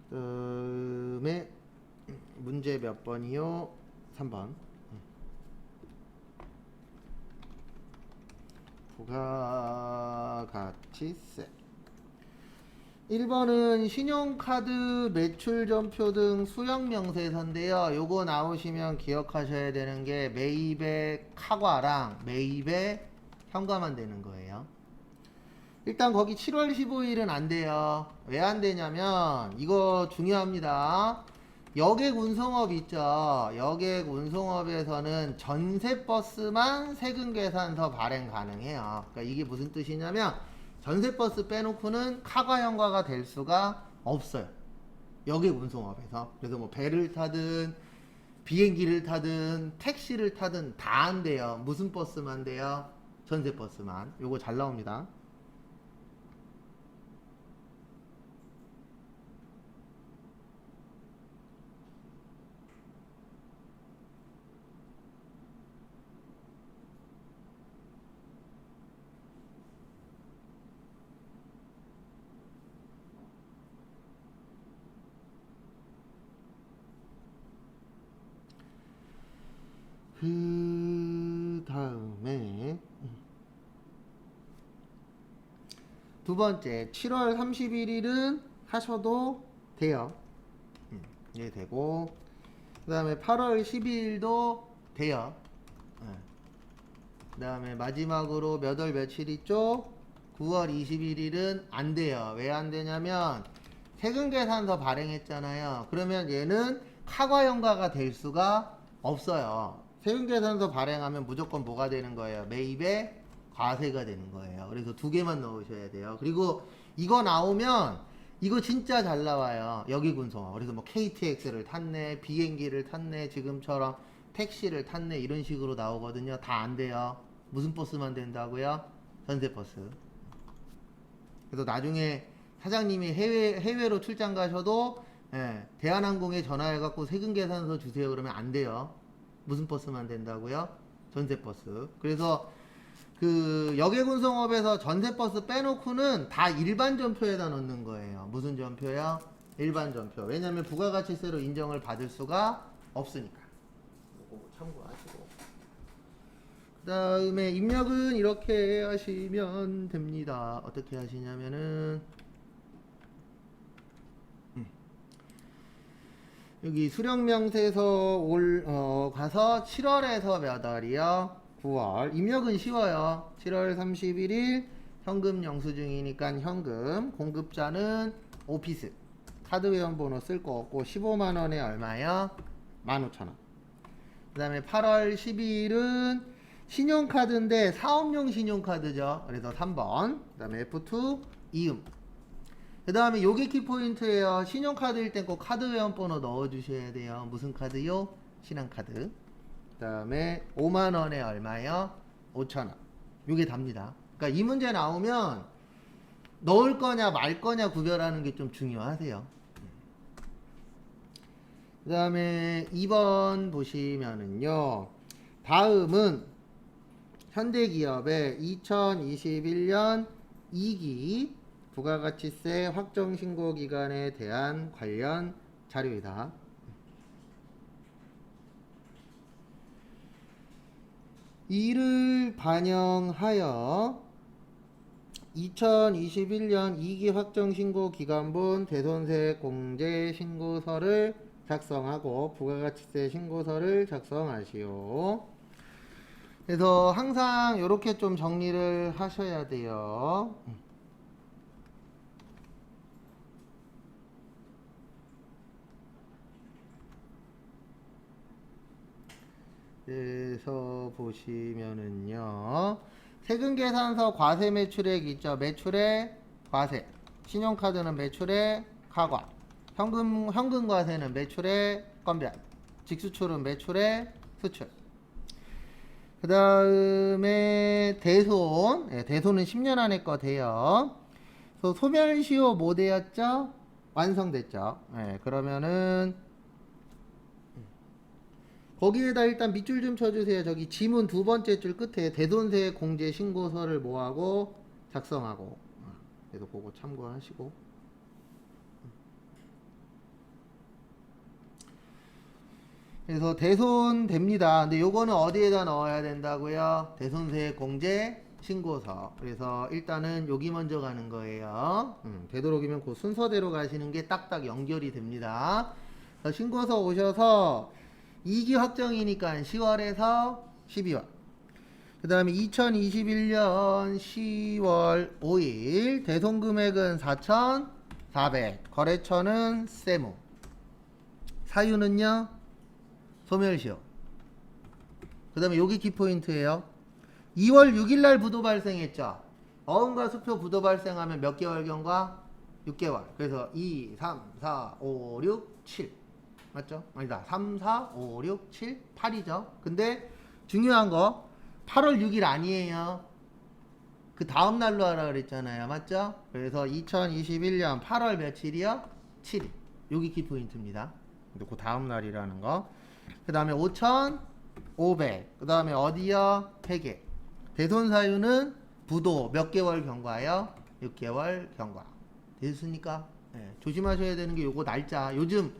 그다음에 문제 몇 번이요? 3번. 부가가치세. 1번은 신용카드 매출전표 등 수령명세서인데요. 요거 나오시면 기억하셔야 되는 게 매입의 카과랑 매입의 현가만 되는 거예요. 일단 거기 7월 15일은 안 돼요. 왜 안 되냐면 이거 중요합니다. 여객 운송업 있죠. 여객 운송업에서는 전세버스만 세금계산서 발행 가능해요. 그러니까 이게 무슨 뜻이냐면 전세버스 빼놓고는 카과현가가 될 수가 없어요. 여객 운송업에서. 그래서 뭐 배를 타든 비행기를 타든 택시를 타든 다 안 돼요. 무슨 버스만 돼요? 전세버스만. 요거 잘 나옵니다. 그 다음에 두 번째 7월 31일은 하셔도 돼요. 예, 되고 그 다음에 8월 12일도 돼요. 그 다음에 마지막으로 몇 월 며칠 있죠? 9월 21일은 안 돼요. 왜 안 되냐면 세금계산서 발행했잖아요. 그러면 얘는 카과연가가 될 수가 없어요. 세금계산서 발행하면 무조건 뭐가 되는 거예요? 매입의 과세가 되는 거예요. 그래서 두 개만 넣으셔야 돼요. 그리고 이거 나오면 이거 진짜 잘 나와요. 여객운송업. 그래서 뭐 KTX를 탔네, 비행기를 탔네, 지금처럼 택시를 탔네 이런 식으로 나오거든요. 다 안 돼요. 무슨 버스만 된다고요? 전세버스. 그래서 나중에 사장님이 해외로 출장 가셔도 대한항공에 전화해갖고 세금계산서 주세요 그러면 안 돼요. 무슨 버스만 된다고요? 전세버스. 그래서 그 여객운송업에서 전세버스 빼놓고는 다 일반 전표에다 넣는 거예요. 무슨 전표요? 일반 전표. 왜냐면 부가가치세로 인정을 받을 수가 없으니까. 이거 참고하시고. 그 다음에 입력은 이렇게 하시면 됩니다. 어떻게 하시냐면은 여기 수령명세서 가서 7월에서 몇 월이요? 9월. 입력은 쉬워요. 7월 31일 현금 영수증이니까 현금. 공급자는 오피스. 카드 회원번호 쓸 거 없고 15만원에 얼마요? 15,000원. 그 다음에 8월 12일은 신용카드인데 사업용 신용카드죠. 그래서 3번. 그 다음에 F2 이음. 그 다음에 요게 키포인트예요. 신용카드일 땐 꼭 카드 회원번호 넣어주셔야 돼요. 무슨 카드요? 신한카드. 그 다음에 5만원에 얼마요? 5천원. 요게 답니다. 그러니까 이 문제 나오면 넣을 거냐 말 거냐 구별하는 게 좀 중요하세요. 그 다음에 2번 보시면은요. 다음은 현대기업의 2021년 2기 부가가치세 확정신고기간에 대한 관련 자료이다. 이를 반영하여 2021년 2기 확정신고기간분 대손세 공제신고서를 작성하고 부가가치세 신고서를 작성하시오. 그래서 항상 이렇게 좀 정리를 하셔야 돼요. 그래서 보시면은요. 세금계산서 과세 매출액 있죠. 매출액 과세. 신용카드는 매출액 카과. 현금 과세는 매출액 건별. 직수출은 매출액 수출. 그 다음에 대손. 대손은 10년 안에 거 돼요. 그래서 소멸시효 뭐 되었죠? 완성됐죠. 그러면은 거기에다 일단 밑줄 좀 쳐주세요. 저기 지문 두 번째 줄 끝에 대손세 공제 신고서를 뭐하고 작성하고. 그래서 그거 참고하시고. 그래서 대손 됩니다. 근데 요거는 어디에다 넣어야 된다고요? 대손세 공제 신고서. 그래서 일단은 여기 먼저 가는 거예요. 되도록이면 그 순서대로 가시는 게 딱딱 연결이 됩니다. 그래서 신고서 오셔서 2기 확정이니까 10월에서 12월. 그 다음에 2021년 10월 5일 대손 금액은 4,400. 거래처는 세무. 사유는요? 소멸시효. 그 다음에 여기 키포인트예요. 2월 6일날 부도 발생했죠. 어음과 수표 부도 발생하면 몇 개월 경과? 6개월. 그래서 2, 3, 4, 5, 6, 7 맞죠? 아니다. 3, 4, 5, 6, 7, 8이죠. 근데 중요한 거 8월 6일 아니에요. 그 다음 날로 하라 그랬잖아요. 맞죠? 그래서 2021년 8월 며칠이요? 7일. 여기 키포인트입니다. 그 다음 날이라는 거. 그 다음에 5,500. 그 다음에 어디요? 회계. 대손 사유는 부도 몇 개월 경과요? 6개월 경과. 됐습니까? 조심하셔야 되는 게 요거 날짜. 요즘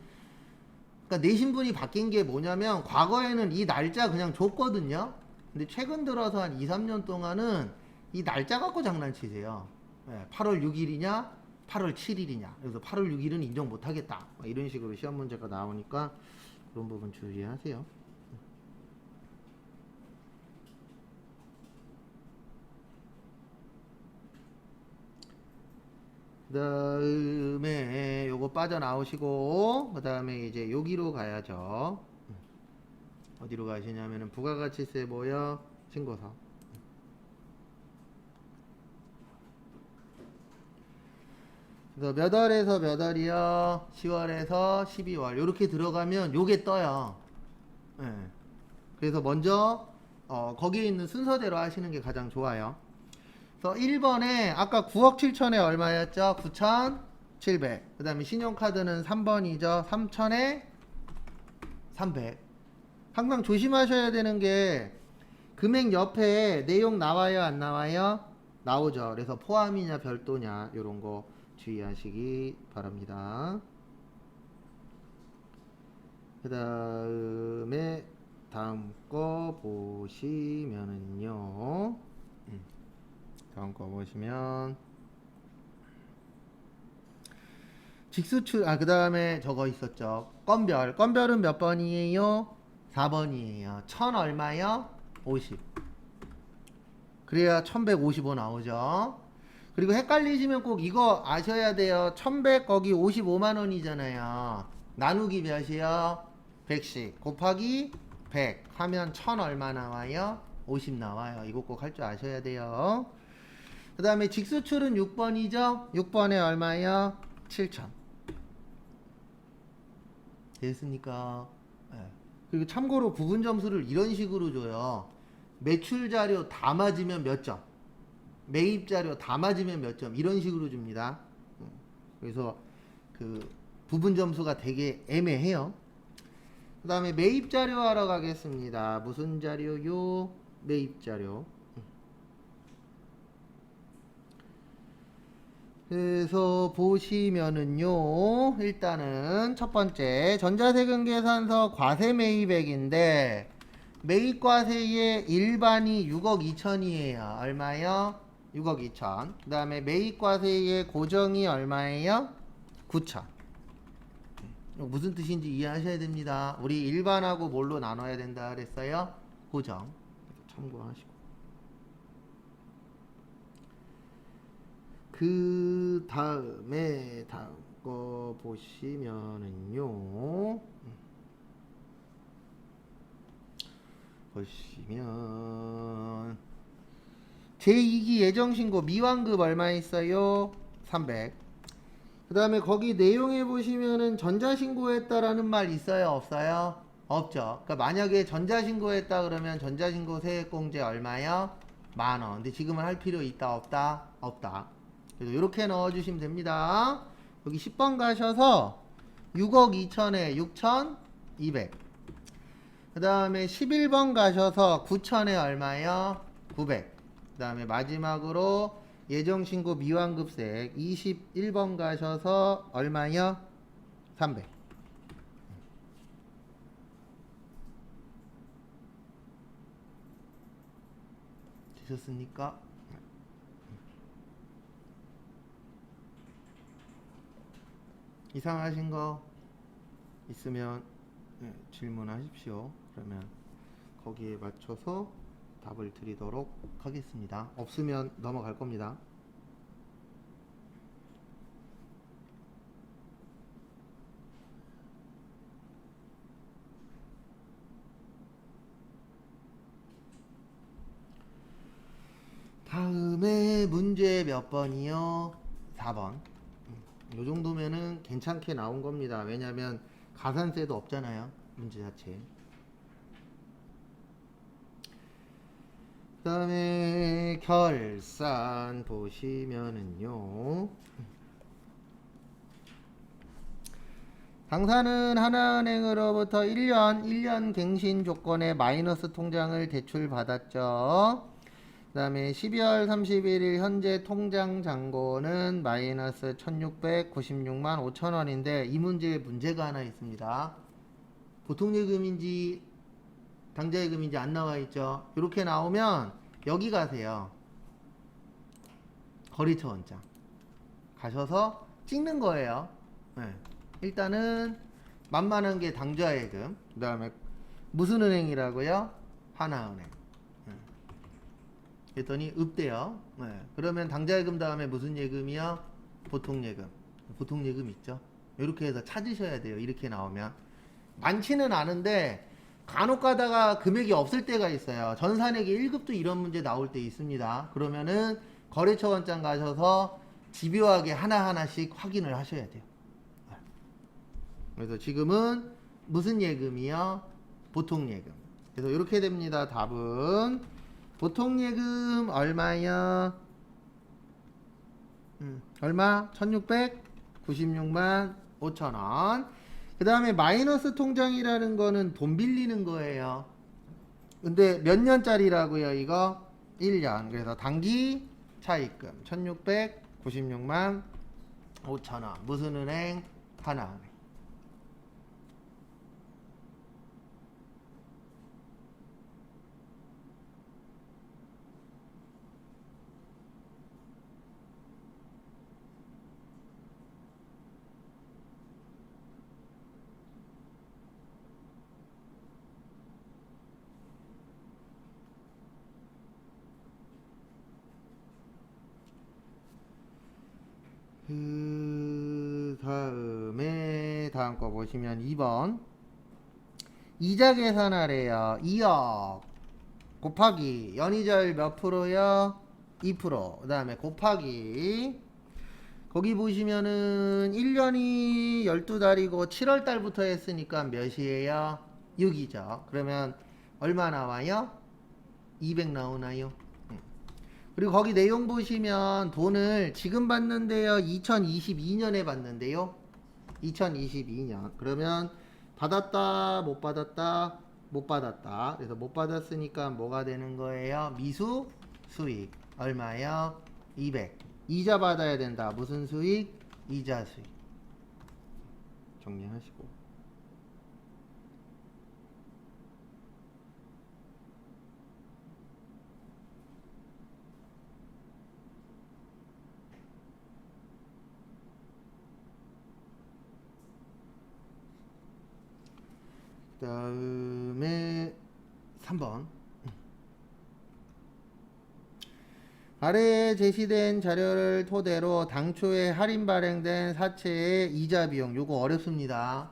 그러니까 내신분이 바뀐 게 뭐냐면 과거에는 이 날짜 그냥 줬거든요. 근데 최근 들어서 한 2, 3년 동안은 이 날짜 갖고 장난치세요. 8월 6일이냐 8월 7일이냐. 그래서 8월 6일은 인정 못하겠다. 이런 식으로 시험 문제가 나오니까 그런 부분 주의하세요. 그 다음에 요거 빠져나오시고 그 다음에 이제 여기로 가야죠. 어디로 가시냐면은 부가가치세 뭐요? 신고서. 그래서 몇 월에서 몇 월이요? 10월에서 12월. 요렇게 들어가면 요게 떠요. 그래서 먼저 거기에 있는 순서대로 하시는 게 가장 좋아요. 그래서 1번에 아까 9억 7천에 얼마였죠? 9,700. 그 다음에 신용카드는 3번이죠. 3천에 300. 항상 조심하셔야 되는 게 금액 옆에 내용 나와요? 안 나와요? 나오죠. 그래서 포함이냐 별도냐 요런 거 주의하시기 바랍니다. 그 다음에 다음 거 보시면은요. 다음 거 보시면 직수출 그 다음에 저거 있었죠. 건별. 건별은 몇 번이에요? 4번이에요. 1000 얼마요? 50. 그래야 1155 나오죠. 그리고 헷갈리시면 꼭 이거 아셔야 돼요. 1100 거기 55만 원이잖아요. 나누기 몇이요? 100씩 곱하기 100 하면 1000 얼마 나와요? 50 나와요. 이거 꼭 할 줄 아셔야 돼요. 그 다음에 직수출은 6번이죠? 6번에 얼마요? 7000. 됐습니까? 그리고 참고로 부분 점수를 이런 식으로 줘요. 매출 자료 다 맞으면 몇 점? 매입 자료 다 맞으면 몇 점? 이런 식으로 줍니다. 그래서 그 부분 점수가 되게 애매해요. 그 다음에 매입 자료 하러 가겠습니다. 무슨 자료요? 매입 자료. 그래서 보시면은요, 일단은 첫 번째 전자세금 계산서 과세 매입액인데 매입과세의 일반이 6억 2천이에요. 얼마요? 6억 2천. 그 다음에 매입과세의 고정이 얼마예요? 9천. 무슨 뜻인지 이해하셔야 됩니다. 우리 일반하고 뭘로 나눠야 된다 그랬어요? 고정. 참고하시고. 그 다음에 다음 거 보시면은요. 보시면 제2기 예정신고 미완급 얼마 있어요? 300. 그 다음에 거기 내용에 보시면은 전자신고했다라는 말 있어요? 없어요? 없죠. 그러니까 만약에 전자신고했다 그러면 전자신고 세액공제 얼마요? 10,000원. 근데 지금은 할 필요 있다 없다? 없다. 그래서 이렇게 넣어주시면 됩니다. 여기 10번 가셔서 6억 2천에 6,200. 그 다음에 11번 가셔서 9천에 얼마요? 900. 그 다음에 마지막으로 예정신고 미완급세 21번 가셔서 얼마요? 300. 되셨습니까? 이상하신 거 있으면 질문하십시오. 그러면 거기에 맞춰서 답을 드리도록 하겠습니다. 없으면 넘어갈 겁니다. 다음에 문제 몇 번이요? 4번. 요 정도면은 괜찮게 나온 겁니다. 왜냐면 가산세도 없잖아요. 문제 자체. 그 다음에 결산 보시면은요. 당사는 하나은행으로부터 1년 갱신 조건의 마이너스 통장을 대출받았죠. 그 다음에 12월 31일 현재 통장 잔고는 마이너스 1696만 5천원인데 이 문제에 문제가 하나 있습니다. 보통예금인지 당좌예금인지 안 나와 있죠. 이렇게 나오면 여기 가세요. 거래처 원장 가셔서 찍는 거예요. 네. 일단은 만만한 게 당좌예금, 그 다음에 무슨 은행이라고요? 하나은행. 그랬더니 읍대요. 네. 그러면 당좌예금 다음에 무슨 예금이요? 보통예금. 보통예금 있죠. 이렇게 해서 찾으셔야 돼요. 이렇게 나오면 많지는 않은데 간혹 가다가 금액이 없을 때가 있어요. 전산액이 1급도 이런 문제 나올 때 있습니다. 그러면은 거래처 원장 가셔서 집요하게 하나하나씩 확인을 하셔야 돼요. 그래서 지금은 무슨 예금이요? 보통예금. 그래서 이렇게 됩니다. 답은 보통예금 얼마요? 얼마? 1696만 5천원. 그 다음에 마이너스 통장이라는 거는 돈 빌리는 거예요. 근데 몇 년짜리라고요? 이거 1년. 그래서 단기 차입금 1696만 5천원. 무슨 은행? 하나은행. 그 다음에 다음 거 보시면 2번 이자 계산하래요. 2억 곱하기 연이자율 몇 프로요? 2%. 그 다음에 곱하기 거기 보시면은 1년이 12달이고 7월달부터 했으니까 몇이에요? 6이죠. 그러면 얼마 나와요? 200 나오나요? 그리고 거기 내용 보시면 돈을 지금 받는데요. 2022년에 받는데요. 2022년. 그러면 받았다, 못 받았다, 못 받았다. 그래서 못 받았으니까 뭐가 되는 거예요? 미수 수익. 얼마요? 200. 이자 받아야 된다. 무슨 수익? 이자 수익. 정리하시고. 그 다음에 3번 아래에 제시된 자료를 토대로 당초에 할인 발행된 사채의 이자 비용 요거 어렵습니다.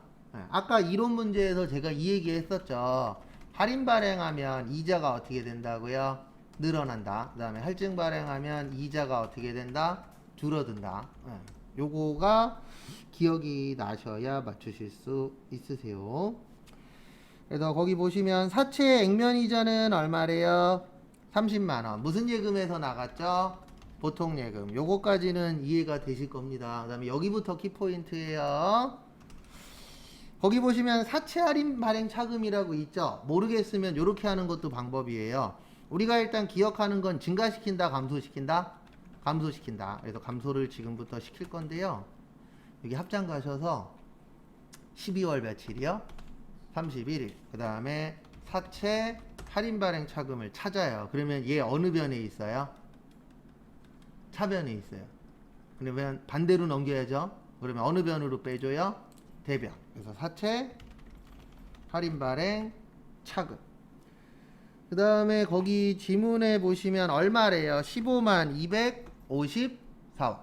아까 이론 문제에서 제가 이 얘기 했었죠. 할인 발행하면 이자가 어떻게 된다고요? 늘어난다. 그 다음에 할증 발행하면 이자가 어떻게 된다? 줄어든다. 요거가 기억이 나셔야 맞추실 수 있으세요. 그래서 거기 보시면 사채 액면 이자는 얼마래요? 30만 원. 무슨 예금에서 나갔죠? 보통 예금. 요거까지는 이해가 되실 겁니다. 그다음에 여기부터 키포인트예요. 거기 보시면 사채 할인 발행 차금이라고 있죠? 모르겠으면 이렇게 하는 것도 방법이에요. 우리가 일단 기억하는 건 증가시킨다, 감소시킨다? 감소시킨다. 그래서 감소를 지금부터 시킬 건데요. 여기 합장 가셔서 12월 며칠이요? 31일. 그 다음에 사채 할인 발행 차금을 찾아요. 그러면 얘 어느 변에 있어요? 차변에 있어요. 그러면 반대로 넘겨야죠. 그러면 어느 변으로 빼줘요? 대변. 그래서 사채 할인 발행 차금. 그 다음에 거기 지문에 보시면 얼마래요? 15만 254원.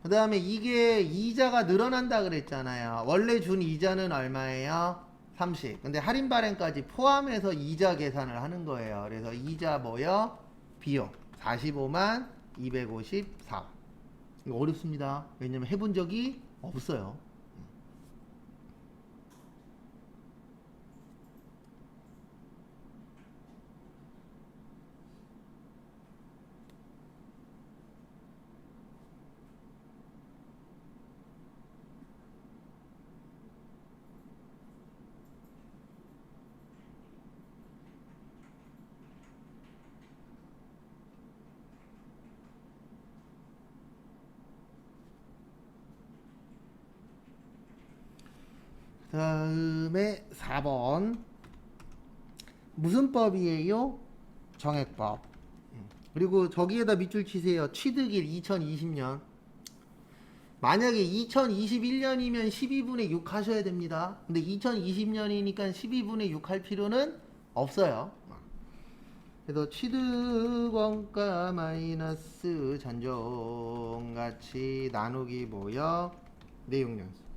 그 다음에 이게 이자가 늘어난다 그랬잖아요. 원래 준 이자는 얼마예요? 30. 근데 할인 발행까지 포함해서 이자 계산을 하는 거예요. 그래서 이자 뭐요? 비용 45만 254원. 이거 어렵습니다. 왜냐면 해본 적이 없어요. 다음에 4번 무슨 법이에요? 정액법. 그리고 저기에다 밑줄 치세요. 취득일 2020년. 만약에 2021년이면 12분의 6 하셔야 됩니다. 근데 2020년이니까 12분의 6 할 필요는 없어요. 그래서 취득원가 마이너스 잔존가치 나누기 뭐요? 내용연수.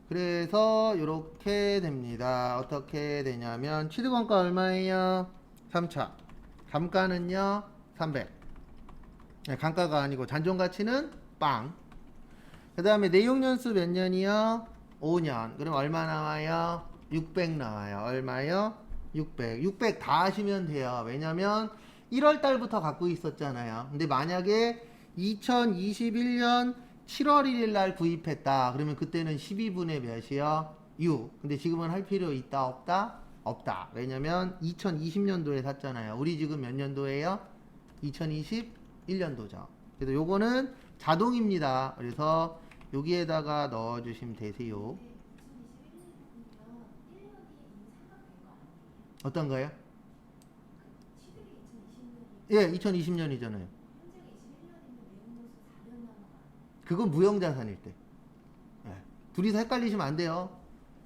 그래서 이렇게 됩니다. 어떻게 되냐면 취득원가 얼마예요? 3차. 감가는요? 300. 네, 감가가 아니고 잔존가치는 빵. 그 다음에 내용연수 몇 년이요? 5년. 그럼 얼마 나와요? 600 나와요. 얼마요? 600. 600 다 하시면 돼요. 왜냐면 1월 달부터 갖고 있었잖아요. 근데 만약에 2021년 7월 1일 날 구입했다. 그러면 그때는 12분의 몇이요? 6. 근데 지금은 할 필요 있다, 없다? 없다. 왜냐면 2020년도에 샀잖아요. 우리 지금 몇 년도예요? 2021년도죠. 그래서 요거는 자동입니다. 그래서 여기에다가 넣어주시면 되세요. 어떤 거요? 예, 2020년이잖아요. 그건 무형자산일 때. 예. 둘이서 헷갈리시면 안 돼요.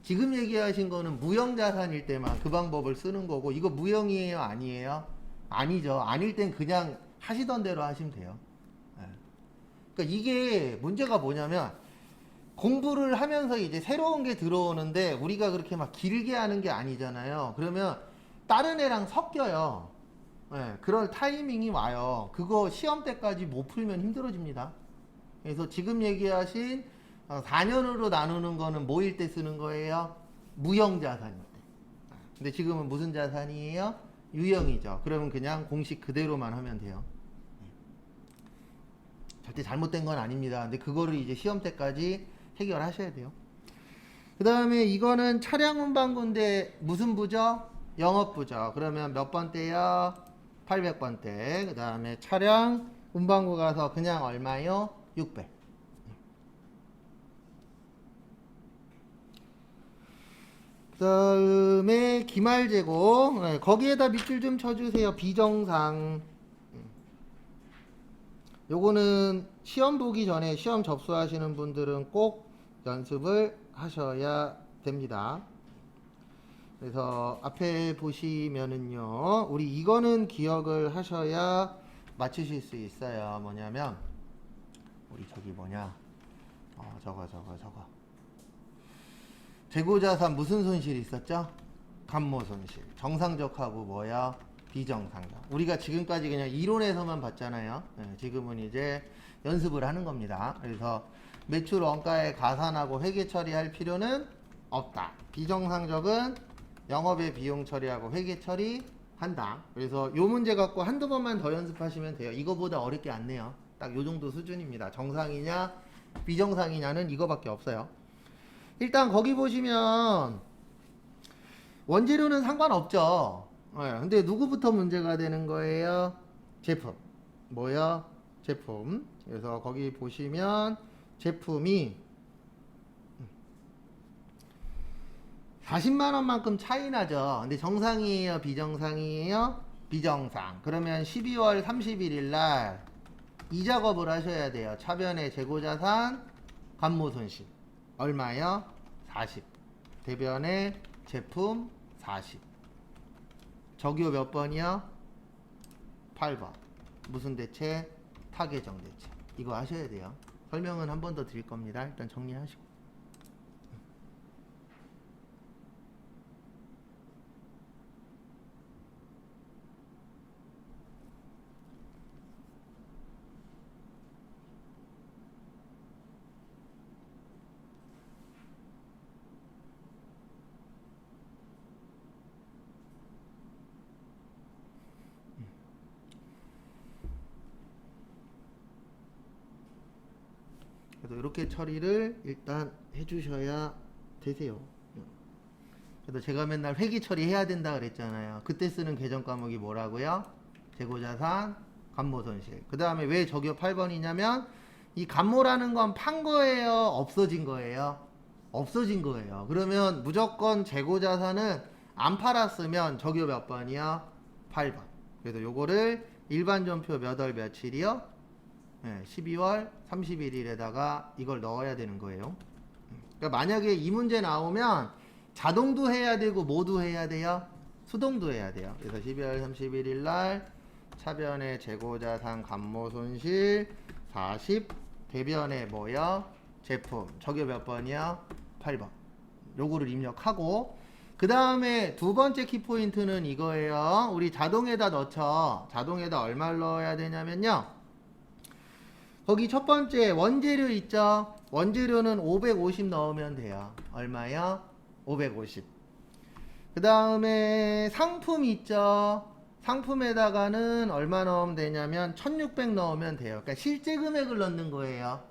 지금 얘기하신 거는 무형자산일 때만 그 방법을 쓰는 거고, 이거 무형이에요? 아니에요? 아니죠. 아닐 땐 그냥 하시던 대로 하시면 돼요. 예. 그러니까 이게 문제가 뭐냐면, 공부를 하면서 이제 새로운 게 들어오는데, 우리가 그렇게 막 길게 하는 게 아니잖아요. 그러면 다른 애랑 섞여요. 예. 그럴 타이밍이 와요. 그거 시험 때까지 못 풀면 힘들어집니다. 그래서 지금 얘기하신 4년으로 나누는 거는 뭐일 때 쓰는 거예요? 무형자산일 때. 근데 지금은 무슨 자산이에요? 유형이죠. 그러면 그냥 공식 그대로만 하면 돼요. 절대 잘못된 건 아닙니다. 근데 그거를 이제 시험 때까지 해결하셔야 돼요. 그 다음에 이거는 차량 운반구인데 무슨 부죠? 영업부죠. 그러면 몇 번대요? 800번대. 그 다음에 차량 운반구 가서 그냥 얼마요? 600. 그 다음에 기말재고. 네, 거기에다 밑줄 좀 쳐주세요. 비정상. 요거는 시험 보기 전에 시험 접수하시는 분들은 꼭 연습을 하셔야 됩니다. 그래서 앞에 보시면은요, 우리 이거는 기억을 하셔야 맞추실 수 있어요. 뭐냐면 우리 저기 뭐냐, 저거 재고자산 무슨 손실이 있었죠? 감모 손실. 정상적하고 뭐야? 비정상적. 우리가 지금까지 그냥 이론에서만 봤잖아요. 네, 지금은 이제 연습을 하는 겁니다. 그래서 매출 원가에 가산하고 회계 처리할 필요는 없다. 비정상적은 영업의 비용 처리하고 회계 처리한다. 그래서 요 문제 갖고 한두 번만 더 연습하시면 돼요. 이거보다 어렵게 안 내요. 딱 요 정도 수준입니다. 정상이냐 비정상이냐는 이거밖에 없어요. 일단 거기 보시면 원재료는 상관없죠. 네, 근데 누구부터 문제가 되는 거예요? 제품. 뭐야? 제품. 그래서 거기 보시면 제품이 40만 원만큼 차이 나죠. 근데 정상이에요, 비정상이에요? 비정상. 그러면 12월 31일 날 이 작업을 하셔야 돼요. 차변의 재고자산, 감모손실. 얼마요? 40. 대변의 제품 40. 적요 몇 번이요? 8번. 무슨 대체? 타계정 대체. 이거 하셔야 돼요. 설명은 한 번 더 드릴 겁니다. 일단 정리하시고. 그래서 이렇게 처리를 일단 해주셔야 되세요. 그래서 제가 맨날 회계 처리해야 된다 그랬잖아요. 그때 쓰는 계정 과목이 뭐라고요? 재고자산, 감모손실. 그 다음에 왜 적요 8번이냐면 이 감모라는 건 판 거예요? 없어진 거예요? 없어진 거예요. 그러면 무조건 재고자산은 안 팔았으면 적요 몇 번이요? 8번. 그래서 요거를 일반 전표 몇 월 며칠이요? 네, 12월 31일에다가 이걸 넣어야 되는 거예요. 그러니까 만약에 이 문제 나오면 자동도 해야 되고 뭐도 해야 돼요? 수동도 해야 돼요. 그래서 12월 31일 날 차변의 재고자산 감모손실 40 대변의 뭐요? 제품 적요 몇 번이요? 8번. 요거를 입력하고 그 다음에 두 번째 키포인트는 이거예요. 우리 자동에다 넣죠. 자동에다 얼마를 넣어야 되냐면요. 거기 첫 번째 원재료 있죠? 원재료는 550 넣으면 돼요. 얼마요? 550. 그 다음에 상품 있죠? 상품에다가는 얼마 넣으면 되냐면 1600 넣으면 돼요. 그러니까 실제 금액을 넣는 거예요.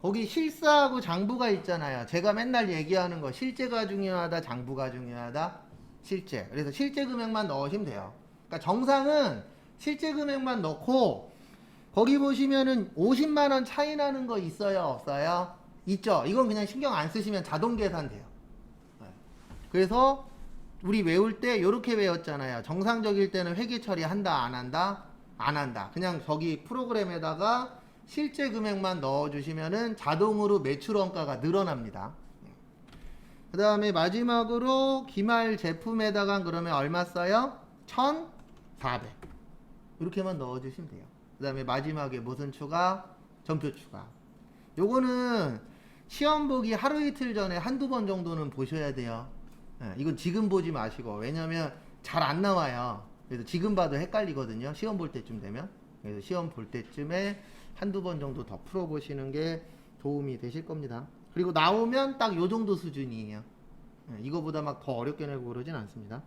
거기 실사하고 장부가 있잖아요. 제가 맨날 얘기하는 거 실제가 중요하다, 장부가 중요하다. 실제. 그래서 실제 금액만 넣으시면 돼요. 그러니까 정상은 실제 금액만 넣고 거기 보시면은 50만원 차이 나는 거 있어요? 없어요? 있죠? 이건 그냥 신경 안 쓰시면 자동 계산돼요. 그래서 우리 외울 때 이렇게 외웠잖아요. 정상적일 때는 회계 처리한다, 안 한다? 안 한다. 그냥 저기 프로그램에다가 실제 금액만 넣어주시면은 자동으로 매출 원가가 늘어납니다. 그 다음에 마지막으로 기말 제품에다가 그러면 얼마 써요? 1400. 이렇게만 넣어주시면 돼요. 그 다음에 마지막에 무슨 추가? 전표 추가. 요거는 시험 보기 하루 이틀 전에 한두 번 정도는 보셔야 돼요. 이건 지금 보지 마시고. 왜냐면 잘 안 나와요. 그래서 지금 봐도 헷갈리거든요. 시험 볼 때쯤 되면. 그래서 시험 볼 때쯤에 한두 번 정도 더 풀어보시는 게 도움이 되실 겁니다. 그리고 나오면 딱 요 정도 수준이에요. 이거보다 막 더 어렵게 내고 그러진 않습니다.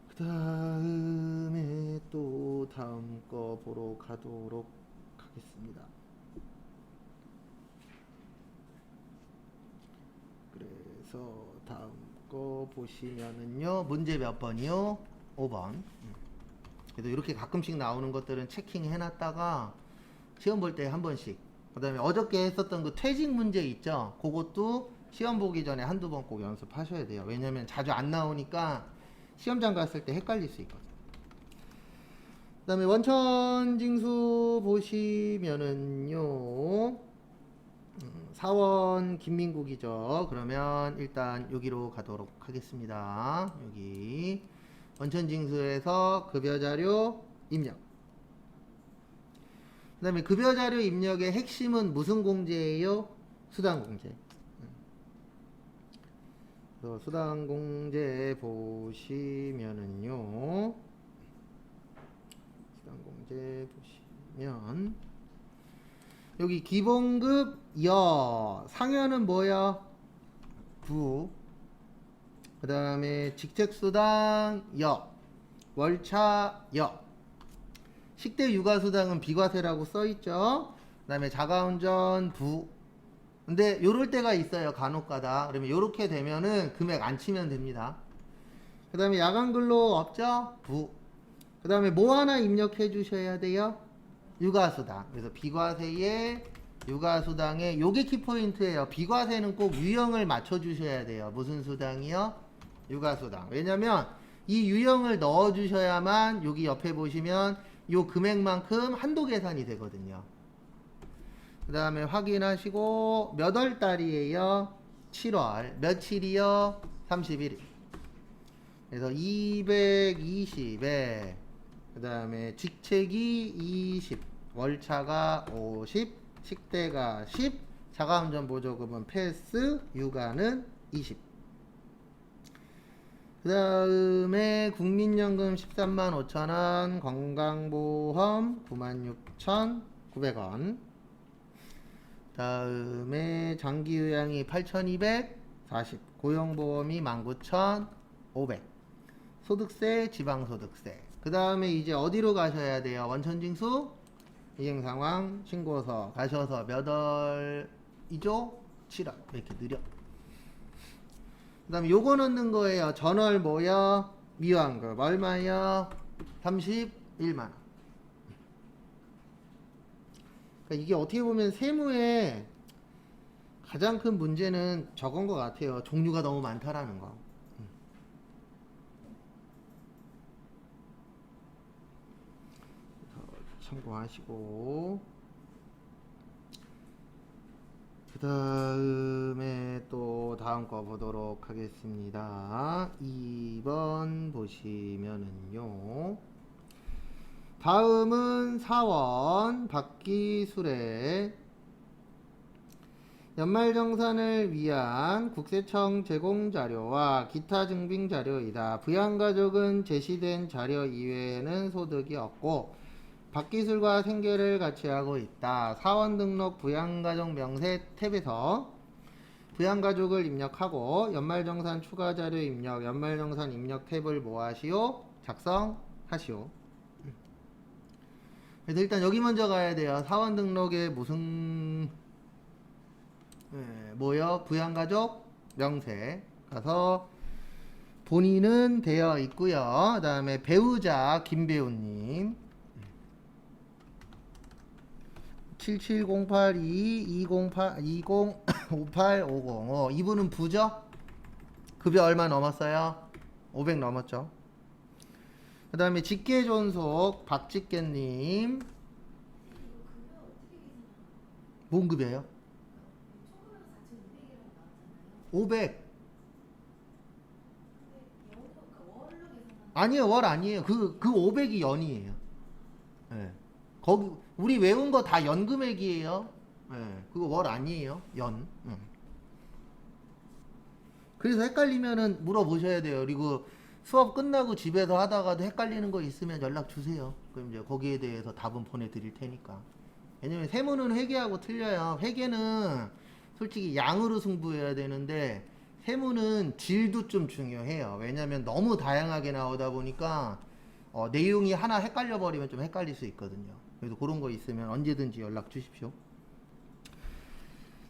그 다음에 또 다음 거 보러 가도록 하겠습니다. 그래서 다음 거 보시면은요, 문제 몇 번이요? 5번. 그래도 이렇게 가끔씩 나오는 것들은 체킹 해놨다가 시험 볼 때 한 번씩. 그 다음에 어저께 했었던 그 퇴직 문제 있죠? 그것도 시험 보기 전에 한두 번 꼭 연습하셔야 돼요. 왜냐면 자주 안 나오니까 시험장 갔을 때 헷갈릴 수 있거든요. 그 다음에 원천징수 보시면은요, 사원 김민국이죠. 그러면 일단 여기로 가도록 하겠습니다. 여기 원천징수에서 급여자료 입력. 그다음에 급여 자료 입력의 핵심은 무슨 공제예요? 수당 공제. 그래서 수당 공제 보시면은요. 수당 공제 보시면 여기 기본급 여, 상여는 뭐야? 부. 그다음에 직책수당 여, 월차 여. 식대 육아수당은 비과세라고 써있죠. 그 다음에 자가운전 부. 근데 요럴 때가 있어요. 간혹가다. 그러면 요렇게 되면은 금액 안 치면 됩니다. 그 다음에 야간근로 없죠? 부. 그 다음에 뭐 하나 입력해 주셔야 돼요? 육아수당. 그래서 비과세에 육아수당에 요게 키포인트예요. 비과세는 꼭 유형을 맞춰 주셔야 돼요. 무슨 수당이요? 육아수당. 왜냐면 이 유형을 넣어 주셔야만 여기 옆에 보시면 요 금액만큼 한도 계산이 되거든요. 그 다음에 확인하시고 몇 월 달이에요? 7월. 며칠이요? 31일. 그래서 220에 그 다음에 직책이 20, 월차가 50, 식대가 10, 자가운전 보조금은 패스, 육아는 20. 그 다음에 국민연금 13만 5천원, 건강보험 96,900원. 다음에 장기요양이 8,240, 고용보험이 19,500, 소득세, 지방소득세. 그 다음에 이제 어디로 가셔야 돼요? 원천징수, 이행상황, 신고서 가셔서 몇 월이죠? 7월. 왜 이렇게 느려? 그 다음에 요거 넣는 거예요. 전월 뭐야? 미완급 얼마야? 31만원. 그러니까 이게 어떻게 보면 세무의 가장 큰 문제는 저건 것 같아요. 종류가 너무 많다라는 거. 참고하시고, 그 다음에 또 다음 거 보도록 하겠습니다. 2번 보시면은요, 다음은 사원 박기술의 연말정산을 위한 국세청 제공 자료와 기타 증빙 자료이다. 부양가족은 제시된 자료 이외에는 소득이 없고 박기술과 생계를 같이 하고 있다. 사원 등록 부양가족 명세 탭에서 부양가족을 입력하고 연말정산 추가 자료 입력, 연말정산 입력 탭을 뭐하시오? 작성하시오. 그래서 일단 여기 먼저 가야 돼요. 사원 등록에 무슨 뭐요? 부양가족 명세 가서 본인은 되어 있고요. 그 다음에 배우자 김배우님 7708220850 이분은 부죠? 급여 얼마 넘었어요? 500 넘었죠. 그 다음에 직계존속 박직계님 뭔 급여요? 500. 아니요, 월 아니에요. 그 500이 연이에요. 네. 거기 우리 외운 거 다 연금액이에요. 네. 그거 월 아니에요. 연. 그래서 헷갈리면은 물어보셔야 돼요. 그리고 수업 끝나고 집에서 하다가도 헷갈리는 거 있으면 연락 주세요. 그럼 이제 거기에 대해서 답은 보내드릴 테니까. 왜냐면 세무는 회계하고 틀려요. 회계는 솔직히 양으로 승부해야 되는데 세무는 질도 좀 중요해요. 왜냐면 너무 다양하게 나오다 보니까 내용이 하나 헷갈려 버리면 좀 헷갈릴 수 있거든요. 그래서 그런 거 있으면 언제든지 연락 주십시오.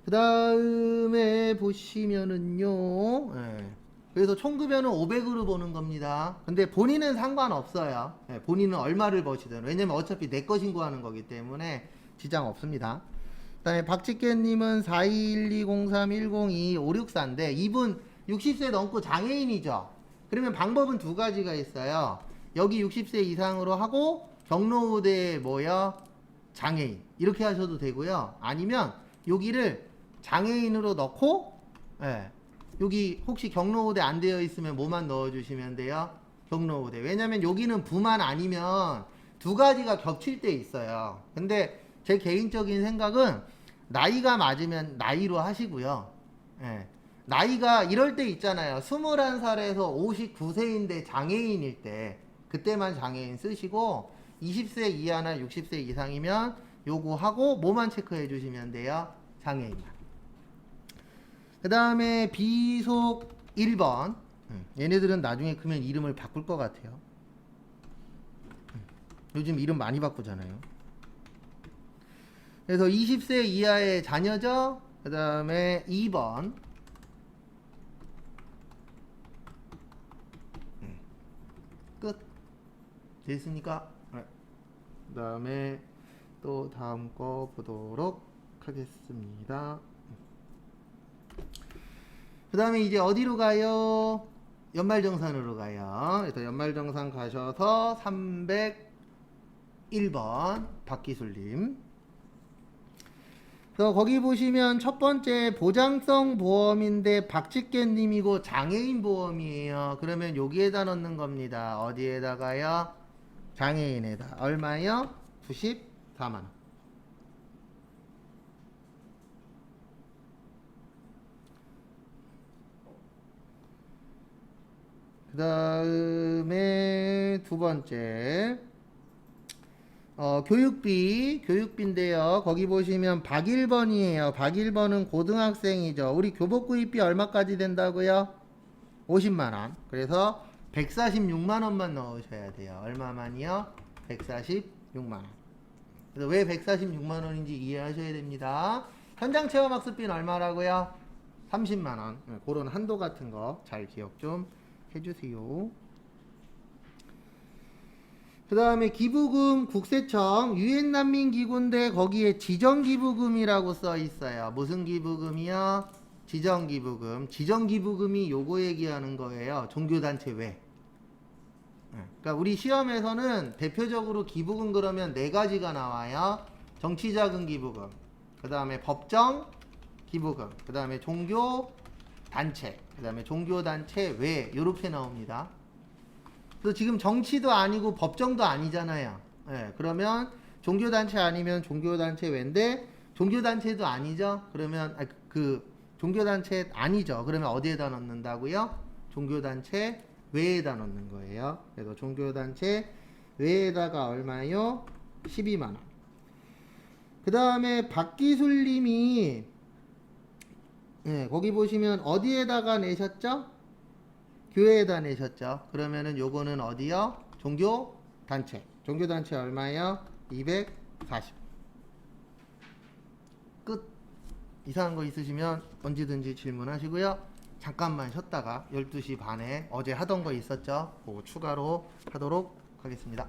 그 다음에 보시면은요, 그래서 총급여는 500으로 보는 겁니다. 근데 본인은 상관없어요. 본인은 얼마를 버시든. 왜냐면 어차피 내 거 신고하는 거기 때문에 지장 없습니다. 그 다음에 박직계님은 421203102564인데 이분 60세 넘고 장애인이죠. 그러면 방법은 두 가지가 있어요. 여기 60세 이상으로 하고 경로우대 뭐야? 장애인 이렇게 하셔도 되고요. 아니면 여기를 장애인으로 넣고 여기 혹시 경로우대 안 되어 있으면 뭐만 넣어주시면 돼요? 경로우대. 왜냐면 여기는 부만 아니면 두 가지가 겹칠 때 있어요. 근데 제 개인적인 생각은 나이가 맞으면 나이로 하시고요. 예. 나이가 이럴 때 있잖아요. 21살에서 59세인데 장애인일 때 그때만 장애인 쓰시고 20세 이하나 60세 이상이면 요거 하고 뭐만 체크해 주시면 돼요. 장애인만. 그 다음에 비속 1번. 얘네들은 나중에 크면 이름을 바꿀 것 같아요. 요즘 이름 많이 바꾸잖아요. 그래서 20세 이하의 자녀죠. 그 다음에 2번. 끝. 됐습니까? 네. 그 다음에 또 다음 거 보도록 하겠습니다. 그 다음에 이제 어디로 가요? 연말정산으로 가요. 그래서 연말정산 가셔서 301번 박기술님. 그래서 거기 보시면 첫 번째 보장성 보험인데 박직계님이고 장애인 보험이에요. 그러면 여기에다 넣는 겁니다. 어디에다가요? 장애인에다. 얼마요? 94만원. 그 다음에 두 번째 교육비인데요. 거기 보시면 박일번이에요. 박일번은 고등학생이죠. 우리 교복 구입비 얼마까지 된다고요? 50만원. 그래서 146만원만 넣으셔야 돼요. 얼마만이요? 146만원. 그래서 왜 146만원인지 이해하셔야 됩니다. 현장체험학습비는 얼마라고요? 30만원. 그런 한도 같은 거 잘 기억 좀 해주세요. 그 다음에 기부금 국세청 유엔난민기구인데 거기에 지정기부금이라고 써 있어요. 무슨 기부금이요? 지정기부금. 지정기부금이 요거 얘기하는 거예요. 종교단체 외. 그러니까 우리 시험에서는 대표적으로 기부금 그러면 네 가지가 나와요. 정치자금 기부금, 그 다음에 법정 기부금, 그 다음에 종교단체, 그 다음에 종교단체 외 요렇게 나옵니다. 그래서 지금 정치도 아니고 법정도 아니잖아요. 예, 그러면 종교단체 아니면 종교단체 외인데 종교단체도 아니죠. 그러면 종교단체 아니죠. 그러면 어디에다 넣는다고요? 종교단체 외에다 넣는 거예요. 그래서 종교단체 외에다가 얼마요? 12만원. 그 다음에 박기술님이 거기 보시면 어디에다가 내셨죠? 교회에다 내셨죠. 그러면은 요거는 어디요? 종교단체. 종교단체 얼마요? 240. 끝. 이상한 거 있으시면 언제든지 질문하시고요. 잠깐만 쉬었다가 12시 반에 어제 하던 거 있었죠? 그거 추가로 하도록 하겠습니다.